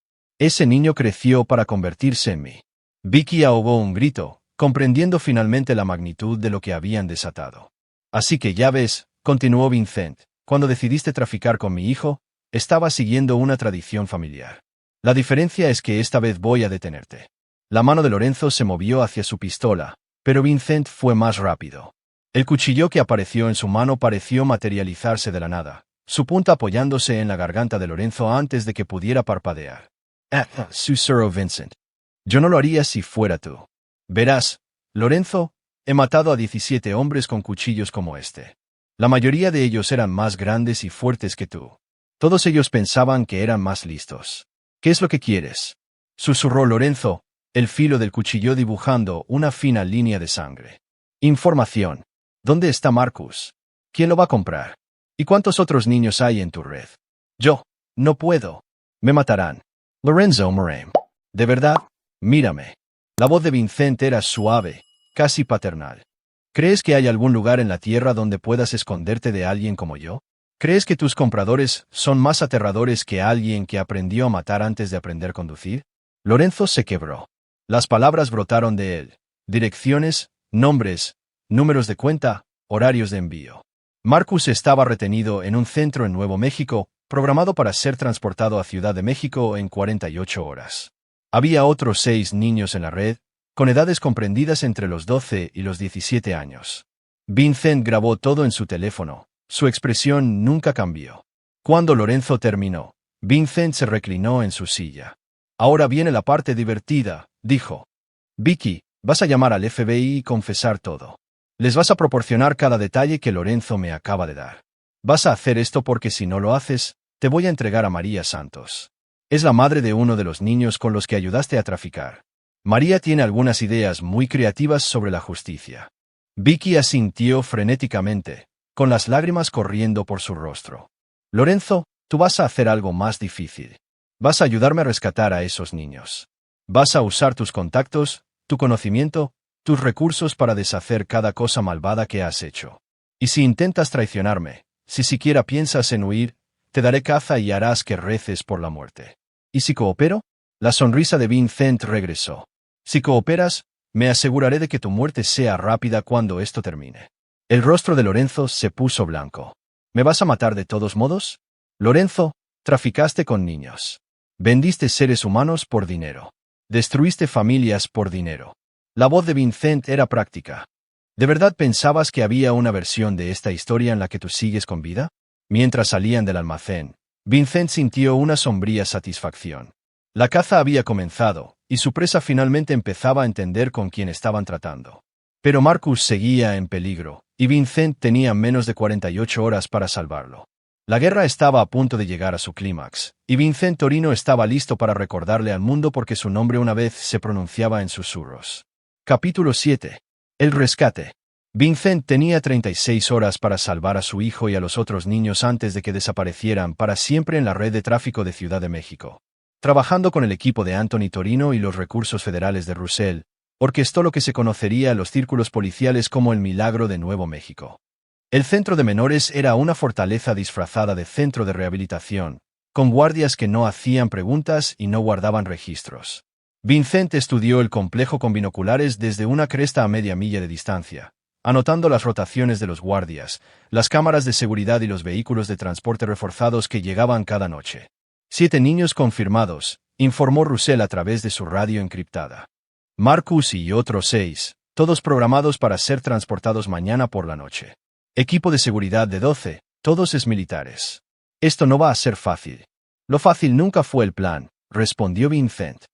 «Ese niño creció para convertirse en mí». Vicky ahogó un grito, comprendiendo finalmente la magnitud de lo que habían desatado. «Así que ya ves», continuó Vincent, «cuando decidiste traficar con mi hijo, estaba siguiendo una tradición familiar. La diferencia es que esta vez voy a detenerte». La mano de Lorenzo se movió hacia su pistola, pero Vincent fue más rápido. El cuchillo que apareció en su mano pareció materializarse de la nada, su punta apoyándose en la garganta de Lorenzo antes de que pudiera parpadear. Susurró Vincent. «Yo no lo haría si fuera tú. Verás, Lorenzo, he matado a 17 hombres con cuchillos como este. La mayoría de ellos eran más grandes y fuertes que tú. Todos ellos pensaban que eran más listos. ¿Qué es lo que quieres?», susurró Lorenzo, el filo del cuchillo dibujando una fina línea de sangre. Información. ¿Dónde está Marcus? ¿Quién lo va a comprar? ¿Y cuántos otros niños hay en tu red? Yo. No puedo. Me matarán. Lorenzo Moraine. ¿De verdad? Mírame. La voz de Vincent era suave, casi paternal. ¿Crees que hay algún lugar en la tierra donde puedas esconderte de alguien como yo? ¿Crees que tus compradores son más aterradores que alguien que aprendió a matar antes de aprender a conducir? Lorenzo se quebró. Las palabras brotaron de él. Direcciones, nombres, números de cuenta, horarios de envío. Marcus estaba retenido en un centro en Nuevo México, programado para ser transportado a Ciudad de México en 48 horas. Había otros 6 niños en la red, con edades comprendidas entre los 12 y los 17 años. Vincent grabó todo en su teléfono. Su expresión nunca cambió. Cuando Lorenzo terminó, Vincent se reclinó en su silla. Ahora viene la parte divertida, dijo. Vicky, vas a llamar al FBI y confesar todo. Les vas a proporcionar cada detalle que Lorenzo me acaba de dar. Vas a hacer esto porque si no lo haces, te voy a entregar a María Santos. Es la madre de uno de los niños con los que ayudaste a traficar. María tiene algunas ideas muy creativas sobre la justicia. Vicky asintió frenéticamente, con las lágrimas corriendo por su rostro. Lorenzo, tú vas a hacer algo más difícil. Vas a ayudarme a rescatar a esos niños. Vas a usar tus contactos, tu conocimiento, tus recursos para deshacer cada cosa malvada que has hecho. Y si intentas traicionarme, si siquiera piensas en huir, te daré caza y harás que reces por la muerte. ¿Y si coopero? La sonrisa de Vincent regresó. Si cooperas, me aseguraré de que tu muerte sea rápida cuando esto termine. El rostro de Lorenzo se puso blanco. ¿Me vas a matar de todos modos? Lorenzo, traficaste con niños. Vendiste seres humanos por dinero. Destruiste familias por dinero. La voz de Vincent era práctica. ¿De verdad pensabas que había una versión de esta historia en la que tú sigues con vida? Mientras salían del almacén, Vincent sintió una sombría satisfacción. La caza había comenzado, y su presa finalmente empezaba a entender con quién estaban tratando. Pero Marcus seguía en peligro, y Vincent tenía menos de 48 horas para salvarlo. La guerra estaba a punto de llegar a su clímax, y Vincent Torino estaba listo para recordarle al mundo porque su nombre una vez se pronunciaba en susurros. Capítulo 7. El rescate. Vincent tenía 36 horas para salvar a su hijo y a los otros niños antes de que desaparecieran para siempre en la red de tráfico de Ciudad de México. Trabajando con el equipo de Anthony Torino y los recursos federales de Russell, orquestó lo que se conocería en los círculos policiales como el Milagro de Nuevo México. El centro de menores era una fortaleza disfrazada de centro de rehabilitación, con guardias que no hacían preguntas y no guardaban registros. Vincent estudió el complejo con binoculares desde una cresta a media milla de distancia, anotando las rotaciones de los guardias, las cámaras de seguridad y los vehículos de transporte reforzados que llegaban cada noche. 7 niños confirmados, informó Russell a través de su radio encriptada. Marcus y otros 6, todos programados para ser transportados mañana por la noche. Equipo de seguridad de 12, todos exmilitares. Esto no va a ser fácil. Lo fácil nunca fue el plan, respondió Vincent.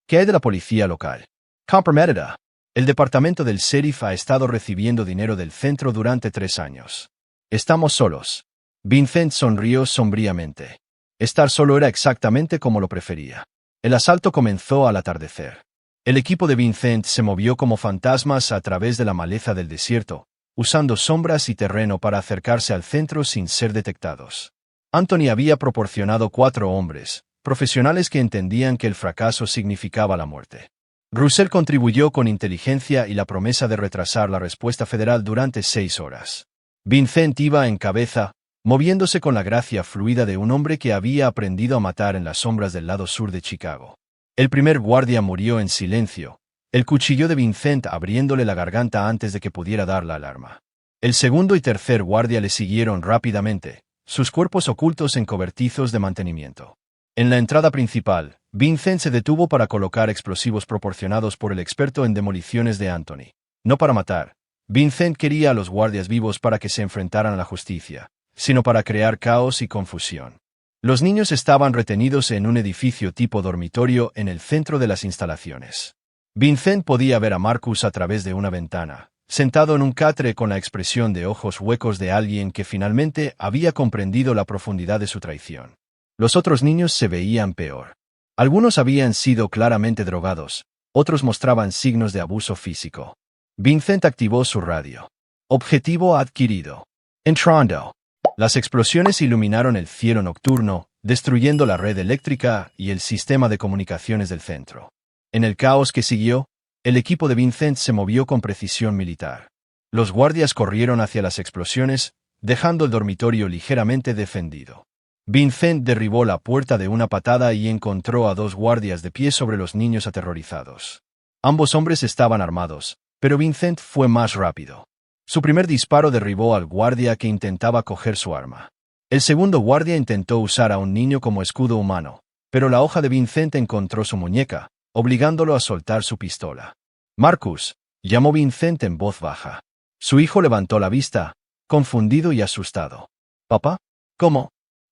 ¿Qué hay de la policía local? Comprometida. El departamento del sheriff ha estado recibiendo dinero del centro durante 3 años. Estamos solos. Vincent sonrió sombríamente. Estar solo era exactamente como lo prefería. El asalto comenzó al atardecer. El equipo de Vincent se movió como fantasmas a través de la maleza del desierto, usando sombras y terreno para acercarse al centro sin ser detectados. Anthony había proporcionado 4 hombres, profesionales que entendían que el fracaso significaba la muerte. Russell contribuyó con inteligencia y la promesa de retrasar la respuesta federal durante 6 horas. Vincent iba en cabeza, moviéndose con la gracia fluida de un hombre que había aprendido a matar en las sombras del lado sur de Chicago. El primer guardia murió en silencio, el cuchillo de Vincent abriéndole la garganta antes de que pudiera dar la alarma. El segundo y tercer guardia le siguieron rápidamente, sus cuerpos ocultos en cobertizos de mantenimiento. En la entrada principal, Vincent se detuvo para colocar explosivos proporcionados por el experto en demoliciones de Anthony. No para matar. Vincent quería a los guardias vivos para que se enfrentaran a la justicia, sino para crear caos y confusión. Los niños estaban retenidos en un edificio tipo dormitorio en el centro de las instalaciones. Vincent podía ver a Marcus a través de una ventana, sentado en un catre con la expresión de ojos huecos de alguien que finalmente había comprendido la profundidad de su traición. Los otros niños se veían peor. Algunos habían sido claramente drogados, otros mostraban signos de abuso físico. Vincent activó su radio. Objetivo adquirido. Entrando. Las explosiones iluminaron el cielo nocturno, destruyendo la red eléctrica y el sistema de comunicaciones del centro. En el caos que siguió, el equipo de Vincent se movió con precisión militar. Los guardias corrieron hacia las explosiones, dejando el dormitorio ligeramente defendido. Vincent derribó la puerta de una patada y encontró a 2 guardias de pie sobre los niños aterrorizados. Ambos hombres estaban armados, pero Vincent fue más rápido. Su primer disparo derribó al guardia que intentaba coger su arma. El segundo guardia intentó usar a un niño como escudo humano, pero la hoja de Vincent encontró su muñeca, obligándolo a soltar su pistola. «Marcus», llamó Vincent en voz baja. Su hijo levantó la vista, confundido y asustado. «¿Papá? ¿Cómo?»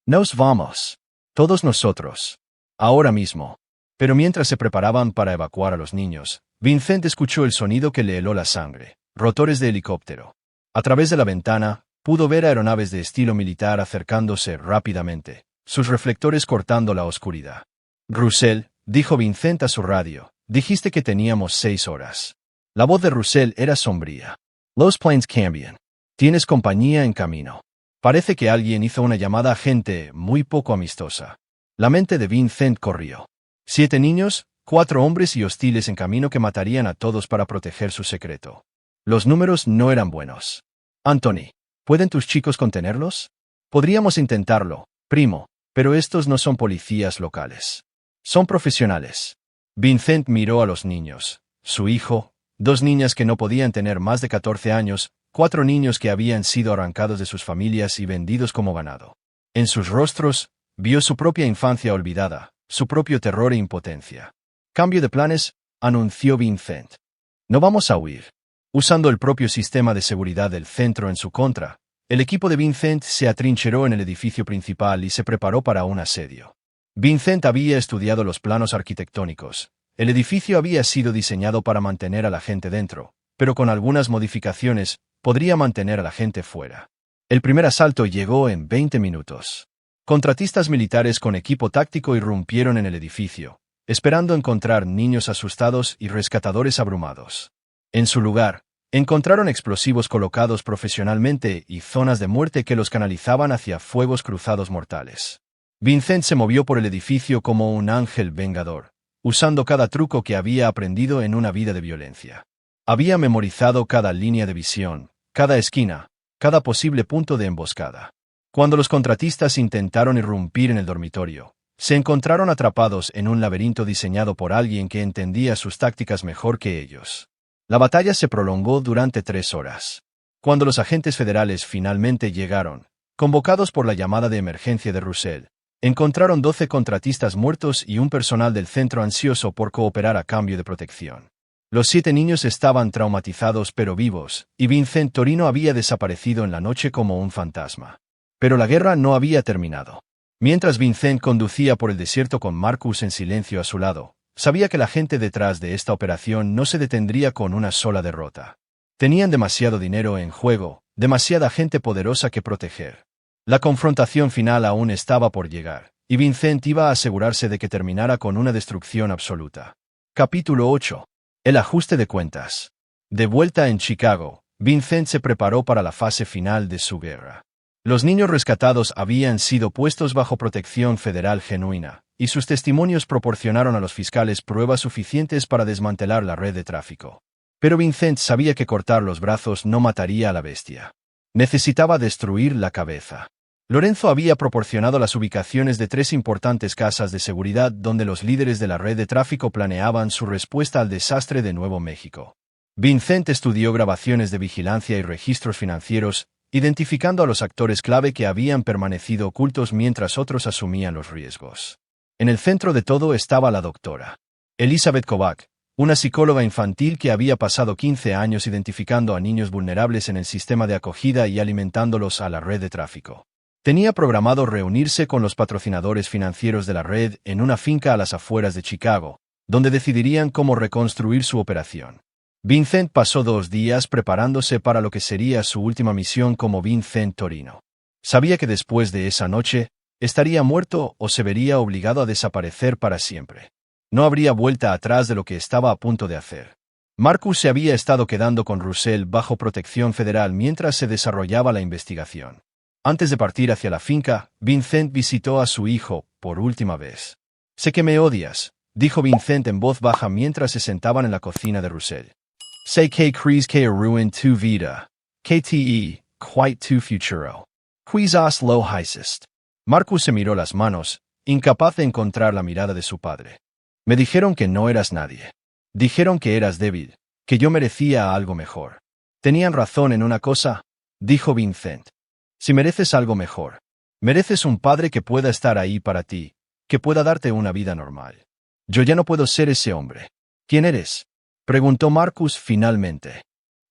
«Nos vamos. Todos nosotros. Ahora mismo». Pero mientras se preparaban para evacuar a los niños, Vincent escuchó el sonido que le heló la sangre. Rotores de helicóptero. A través de la ventana, pudo ver aeronaves de estilo militar acercándose rápidamente, sus reflectores cortando la oscuridad. «Russell», dijo Vincent a su radio, «dijiste que teníamos 6 horas». La voz de Russell era sombría. «Los planes cambian. Tienes compañía en camino». Parece que alguien hizo una llamada a gente muy poco amistosa. La mente de Vincent corrió. 7 niños, 4 hombres y hostiles en camino que matarían a todos para proteger su secreto. Los números no eran buenos. «Anthony, ¿pueden tus chicos contenerlos?» «Podríamos intentarlo, primo, pero estos no son policías locales. Son profesionales». Vincent miró a los niños. Su hijo, 2 niñas que no podían tener más de 14 años, 4 niños que habían sido arrancados de sus familias y vendidos como ganado. En sus rostros, vio su propia infancia olvidada, su propio terror e impotencia. «Cambio de planes», anunció Vincent. «No vamos a huir». Usando el propio sistema de seguridad del centro en su contra, el equipo de Vincent se atrincheró en el edificio principal y se preparó para un asedio. Vincent había estudiado los planos arquitectónicos. El edificio había sido diseñado para mantener a la gente dentro, pero con algunas modificaciones, podría mantener a la gente fuera. El primer asalto llegó en 20 minutos. Contratistas militares con equipo táctico irrumpieron en el edificio, esperando encontrar niños asustados y rescatadores abrumados. En su lugar, encontraron explosivos colocados profesionalmente y zonas de muerte que los canalizaban hacia fuegos cruzados mortales. Vincent se movió por el edificio como un ángel vengador, usando cada truco que había aprendido en una vida de violencia. Había memorizado cada línea de visión, cada esquina, cada posible punto de emboscada. Cuando los contratistas intentaron irrumpir en el dormitorio, se encontraron atrapados en un laberinto diseñado por alguien que entendía sus tácticas mejor que ellos. La batalla se prolongó durante 3 horas. Cuando los agentes federales finalmente llegaron, convocados por la llamada de emergencia de Russell, encontraron 12 contratistas muertos y un personal del centro ansioso por cooperar a cambio de protección. Los 7 niños estaban traumatizados pero vivos, y Vincent Torino había desaparecido en la noche como un fantasma. Pero la guerra no había terminado. Mientras Vincent conducía por el desierto con Marcus en silencio a su lado, sabía que la gente detrás de esta operación no se detendría con una sola derrota. Tenían demasiado dinero en juego, demasiada gente poderosa que proteger. La confrontación final aún estaba por llegar, y Vincent iba a asegurarse de que terminara con una destrucción absoluta. Capítulo 8. El ajuste de cuentas. De vuelta en Chicago, Vincent se preparó para la fase final de su guerra. Los niños rescatados habían sido puestos bajo protección federal genuina, y sus testimonios proporcionaron a los fiscales pruebas suficientes para desmantelar la red de tráfico. Pero Vincent sabía que cortar los brazos no mataría a la bestia. Necesitaba destruir la cabeza. Lorenzo había proporcionado las ubicaciones de 3 importantes casas de seguridad donde los líderes de la red de tráfico planeaban su respuesta al desastre de Nuevo México. Vincent estudió grabaciones de vigilancia y registros financieros, identificando a los actores clave que habían permanecido ocultos mientras otros asumían los riesgos. En el centro de todo estaba la doctora Elizabeth Kovac, una psicóloga infantil que había pasado 15 años identificando a niños vulnerables en el sistema de acogida y alimentándolos a la red de tráfico. Tenía programado reunirse con los patrocinadores financieros de la red en una finca a las afueras de Chicago, donde decidirían cómo reconstruir su operación. Vincent pasó 2 días preparándose para lo que sería su última misión como Vincent Torino. Sabía que después de esa noche, estaría muerto o se vería obligado a desaparecer para siempre. No habría vuelta atrás de lo que estaba a punto de hacer. Marcus se había estado quedando con Russell bajo protección federal mientras se desarrollaba la investigación. Antes de partir hacia la finca, Vincent visitó a su hijo por última vez. «Sé que me odias», dijo Vincent en voz baja mientras se sentaban en la cocina de Russell. «Sé que crees que he ruinado tu vida. Que te quite tu futuro. Quizás lo hiciste». Marcus se miró las manos, incapaz de encontrar la mirada de su padre. «Me dijeron que no eras nadie. Dijeron que eras débil, que yo merecía algo mejor. Tenían razón en una cosa», dijo Vincent. «Si mereces algo mejor, mereces un padre que pueda estar ahí para ti, que pueda darte una vida normal. Yo ya no puedo ser ese hombre». «¿Quién eres?», preguntó Marcus finalmente.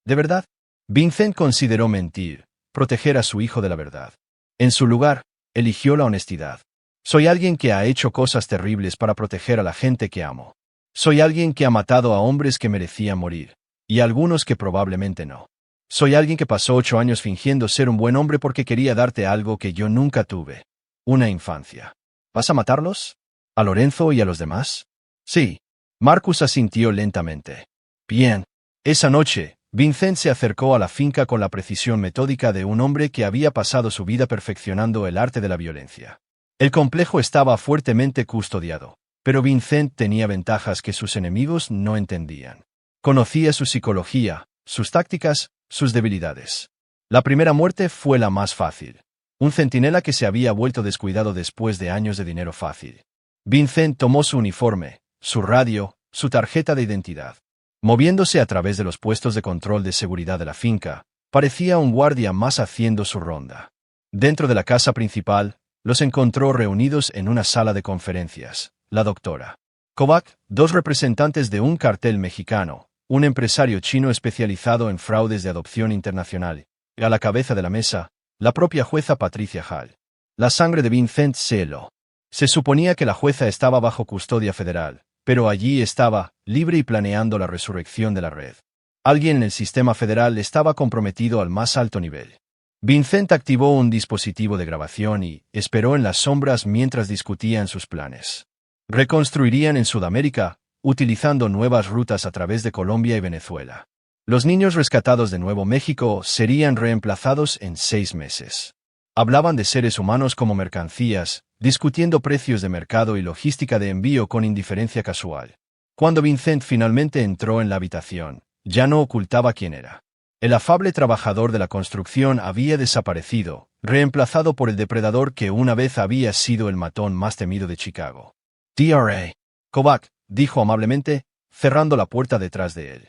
«¿De verdad?». Vincent consideró mentir, proteger a su hijo de la verdad. En su lugar, eligió la honestidad. «Soy alguien que ha hecho cosas terribles para proteger a la gente que amo. Soy alguien que ha matado a hombres que merecían morir, y a algunos que probablemente no. Soy alguien que pasó 8 años fingiendo ser un buen hombre porque quería darte algo que yo nunca tuve. Una infancia. ¿Vas a matarlos? ¿A Lorenzo y a los demás?». «Sí». Marcus asintió lentamente. «Bien». Esa noche, Vincent se acercó a la finca con la precisión metódica de un hombre que había pasado su vida perfeccionando el arte de la violencia. El complejo estaba fuertemente custodiado, pero Vincent tenía ventajas que sus enemigos no entendían. Conocía su psicología, sus tácticas, sus debilidades. La primera muerte fue la más fácil. Un centinela que se había vuelto descuidado después de años de dinero fácil. Vincent tomó su uniforme, su radio, su tarjeta de identidad. Moviéndose a través de los puestos de control de seguridad de la finca, parecía un guardia más haciendo su ronda. Dentro de la casa principal, los encontró reunidos en una sala de conferencias. La doctora Kovac, 2 representantes de un cartel mexicano, un empresario chino especializado en fraudes de adopción internacional, y a la cabeza de la mesa, la propia jueza Patricia Hall. La sangre de Vincent se heló. Se suponía que la jueza estaba bajo custodia federal, pero allí estaba, libre y planeando la resurrección de la red. Alguien en el sistema federal estaba comprometido al más alto nivel. Vincent activó un dispositivo de grabación y esperó en las sombras mientras discutían sus planes. Reconstruirían en Sudamérica, utilizando nuevas rutas a través de Colombia y Venezuela. Los niños rescatados de Nuevo México serían reemplazados en 6 meses. Hablaban de seres humanos como mercancías, discutiendo precios de mercado y logística de envío con indiferencia casual. Cuando Vincent finalmente entró en la habitación, ya no ocultaba quién era. El afable trabajador de la construcción había desaparecido, reemplazado por el depredador que una vez había sido el matón más temido de Chicago. «Dra. Kovac», dijo amablemente, cerrando la puerta detrás de él.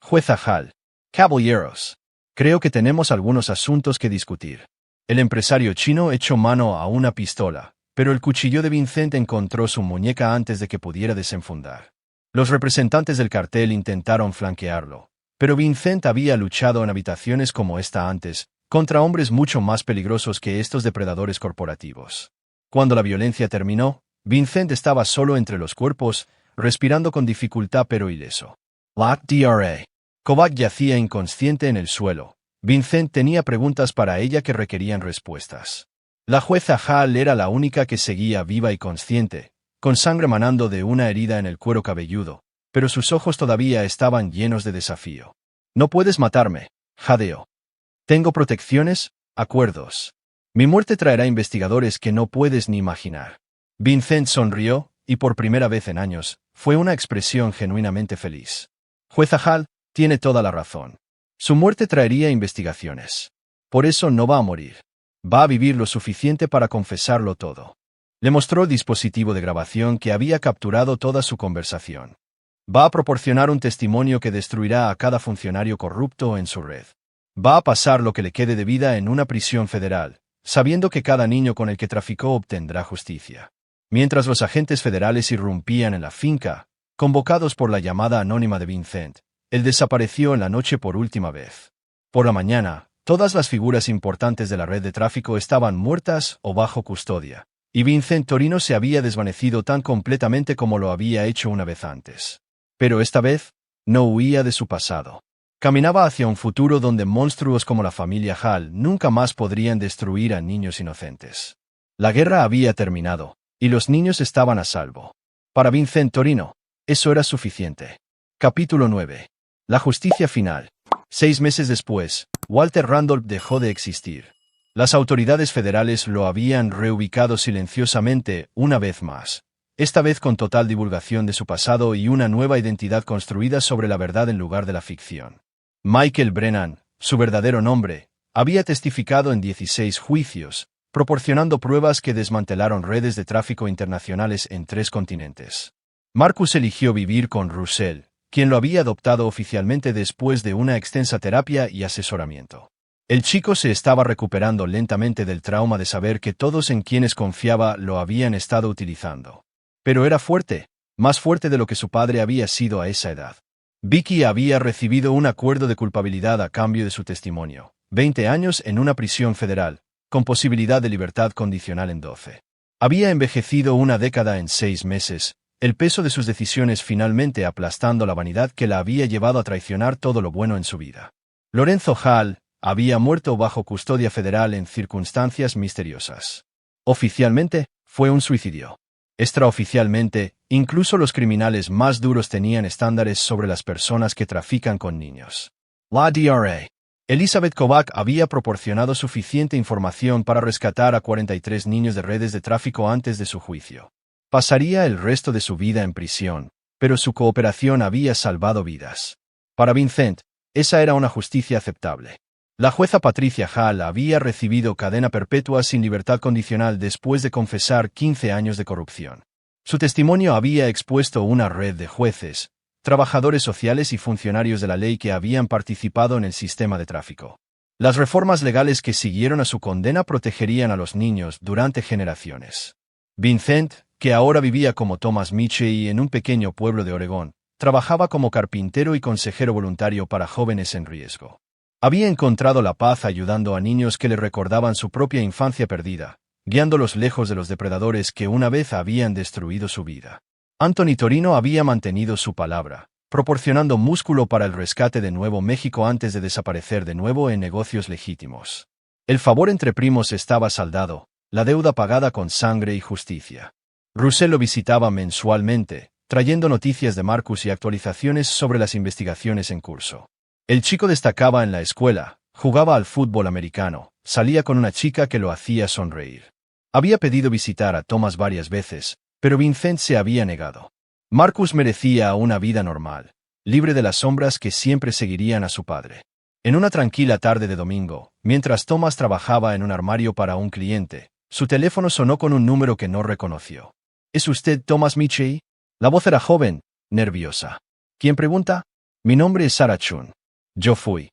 «Jueza Hall. Caballeros. Creo que tenemos algunos asuntos que discutir». El empresario chino echó mano a una pistola, pero el cuchillo de Vincent encontró su muñeca antes de que pudiera desenfundar. Los representantes del cartel intentaron flanquearlo, pero Vincent había luchado en habitaciones como esta antes, contra hombres mucho más peligrosos que estos depredadores corporativos. Cuando la violencia terminó, Vincent estaba solo entre los cuerpos, respirando con dificultad pero ileso. La Dra. Kovac yacía inconsciente en el suelo. Vincent tenía preguntas para ella que requerían respuestas. La jueza Hall era la única que seguía viva y consciente, con sangre manando de una herida en el cuero cabelludo, pero sus ojos todavía estaban llenos de desafío. «No puedes matarme», jadeó. «Tengo protecciones, acuerdos. Mi muerte traerá investigadores que no puedes ni imaginar». Vincent sonrió, y por primera vez en años, fue una expresión genuinamente feliz. «Jueza Hall, tiene toda la razón. Su muerte traería investigaciones. Por eso no va a morir. Va a vivir lo suficiente para confesarlo todo». Le mostró el dispositivo de grabación que había capturado toda su conversación. «Va a proporcionar un testimonio que destruirá a cada funcionario corrupto en su red. Va a pasar lo que le quede de vida en una prisión federal, sabiendo que cada niño con el que traficó obtendrá justicia». Mientras los agentes federales irrumpían en la finca, convocados por la llamada anónima de Vincent, él desapareció en la noche por última vez. Por la mañana, todas las figuras importantes de la red de tráfico estaban muertas o bajo custodia, y Vincent Torino se había desvanecido tan completamente como lo había hecho una vez antes. Pero esta vez, no huía de su pasado. Caminaba hacia un futuro donde monstruos como la familia Hall nunca más podrían destruir a niños inocentes. La guerra había terminado, y los niños estaban a salvo. Para Vincent Torino, Eso era suficiente. Capítulo 9. La justicia final. 6 meses después, Walter Randolph dejó de existir. Las autoridades federales lo habían reubicado silenciosamente una vez más. Esta vez con total divulgación de su pasado y una nueva identidad construida sobre la verdad en lugar de la ficción. Michael Brennan, su verdadero nombre, había testificado en 16 juicios, proporcionando pruebas que desmantelaron redes de tráfico internacionales en 3 continentes. Marcus eligió vivir con Russell, quien lo había adoptado oficialmente después de una extensa terapia y asesoramiento. El chico se estaba recuperando lentamente del trauma de saber que todos en quienes confiaba lo habían estado utilizando. Pero era fuerte, más fuerte de lo que su padre había sido a esa edad. Vicky había recibido un acuerdo de culpabilidad a cambio de su testimonio, 20 años en una prisión federal, con posibilidad de libertad condicional en 12. Había envejecido una década en 6 meses, el peso de sus decisiones finalmente aplastando la vanidad que la había llevado a traicionar todo lo bueno en su vida. Lorenzo Hall había muerto bajo custodia federal en circunstancias misteriosas. Oficialmente, fue un suicidio. Extraoficialmente, incluso los criminales más duros tenían estándares sobre las personas que trafican con niños. La DRA. Elizabeth Kovac había proporcionado suficiente información para rescatar a 43 niños de redes de tráfico antes de su juicio. Pasaría el resto de su vida en prisión, pero su cooperación había salvado vidas. Para Vincent, esa era una justicia aceptable. La jueza Patricia Hall había recibido cadena perpetua sin libertad condicional después de confesar 15 años de corrupción. Su testimonio había expuesto una red de jueces, trabajadores sociales y funcionarios de la ley que habían participado en el sistema de tráfico. Las reformas legales que siguieron a su condena protegerían a los niños durante generaciones. Vincent, que ahora vivía como Thomas Mitchell en un pequeño pueblo de Oregón, trabajaba como carpintero y consejero voluntario para jóvenes en riesgo. Había encontrado la paz ayudando a niños que le recordaban su propia infancia perdida, guiándolos lejos de los depredadores que una vez habían destruido su vida. Anthony Torino había mantenido su palabra, proporcionando músculo para el rescate de Nuevo México antes de desaparecer de nuevo en negocios legítimos. El favor entre primos estaba saldado, la deuda pagada con sangre y justicia. Russell lo visitaba mensualmente, trayendo noticias de Marcus y actualizaciones sobre las investigaciones en curso. El chico destacaba en la escuela, jugaba al fútbol americano, salía con una chica que lo hacía sonreír. Había pedido visitar a Thomas varias veces, pero Vincent se había negado. Marcus merecía una vida normal, libre de las sombras que siempre seguirían a su padre. En una tranquila tarde de domingo, mientras Thomas trabajaba en un armario para un cliente, su teléfono sonó con un número que no reconoció. ¿Es usted Thomas Mitchell? La voz era joven, nerviosa. ¿Quién pregunta? Mi nombre es Sarah Chun. Yo fui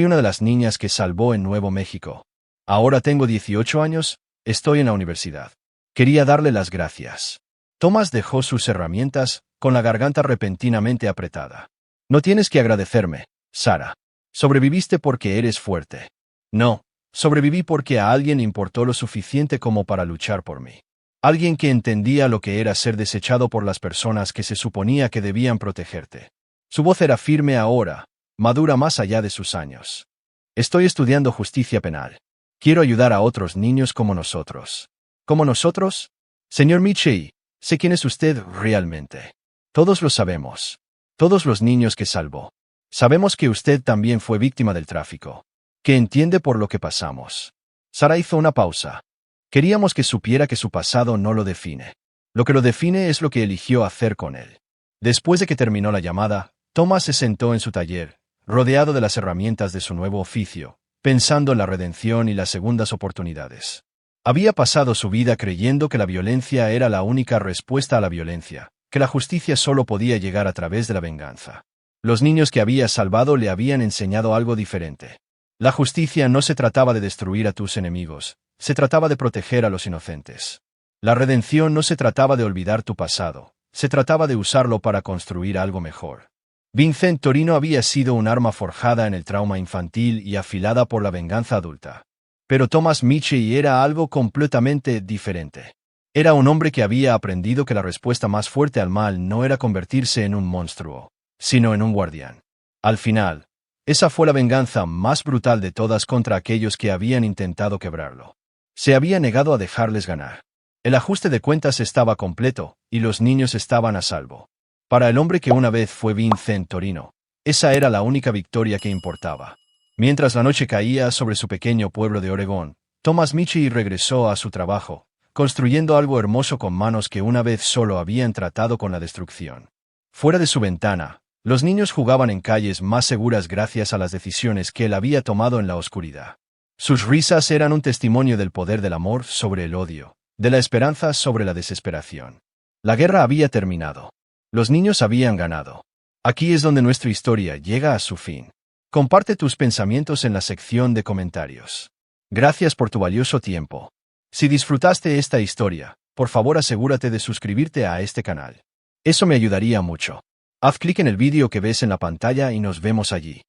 una de las niñas que salvó en Nuevo México. Ahora tengo 18 años, estoy en la universidad. Quería darle las gracias. Thomas dejó sus herramientas, con la garganta repentinamente apretada. No tienes que agradecerme, Sarah. Sobreviviste porque eres fuerte. No, sobreviví porque a alguien le importó lo suficiente como para luchar por mí. Alguien que entendía lo que era ser desechado por las personas que se suponía que debían protegerte. Su voz era firme ahora, madura más allá de sus años. Estoy estudiando justicia penal. Quiero ayudar a otros niños como nosotros. ¿Como nosotros? Señor Mitchell, sé quién es usted realmente. Todos lo sabemos. Todos los niños que salvó. Sabemos que usted también fue víctima del tráfico. Que entiende por lo que pasamos. Sarah hizo una pausa. Queríamos que supiera que su pasado no lo define. Lo que lo define es lo que eligió hacer con él. Después de que terminó la llamada, Thomas se sentó en su taller, rodeado de las herramientas de su nuevo oficio, pensando en la redención y las segundas oportunidades. Había pasado su vida creyendo que la violencia era la única respuesta a la violencia, que la justicia solo podía llegar a través de la venganza. Los niños que había salvado le habían enseñado algo diferente. La justicia no se trataba de destruir a tus enemigos, se trataba de proteger a los inocentes. La redención no se trataba de olvidar tu pasado, se trataba de usarlo para construir algo mejor. Vincent Torino había sido un arma forjada en el trauma infantil y afilada por la venganza adulta. Pero Thomas Mitchell era algo completamente diferente. Era un hombre que había aprendido que la respuesta más fuerte al mal no era convertirse en un monstruo, sino en un guardián. Al final, esa fue la venganza más brutal de todas contra aquellos que habían intentado quebrarlo. Se había negado a dejarles ganar. El ajuste de cuentas estaba completo, y los niños estaban a salvo. Para el hombre que una vez fue Vincent Torino, esa era la única victoria que importaba. Mientras la noche caía sobre su pequeño pueblo de Oregón, Thomas Michie regresó a su trabajo, construyendo algo hermoso con manos que una vez solo habían tratado con la destrucción. Fuera de su ventana, los niños jugaban en calles más seguras gracias a las decisiones que él había tomado en la oscuridad. Sus risas eran un testimonio del poder del amor sobre el odio, de la esperanza sobre la desesperación. La guerra había terminado. Los niños habían ganado. Aquí es donde nuestra historia llega a su fin. Comparte tus pensamientos en la sección de comentarios. Gracias por tu valioso tiempo. Si disfrutaste esta historia, por favor asegúrate de suscribirte a este canal. Eso me ayudaría mucho. Haz clic en el vídeo que ves en la pantalla y nos vemos allí.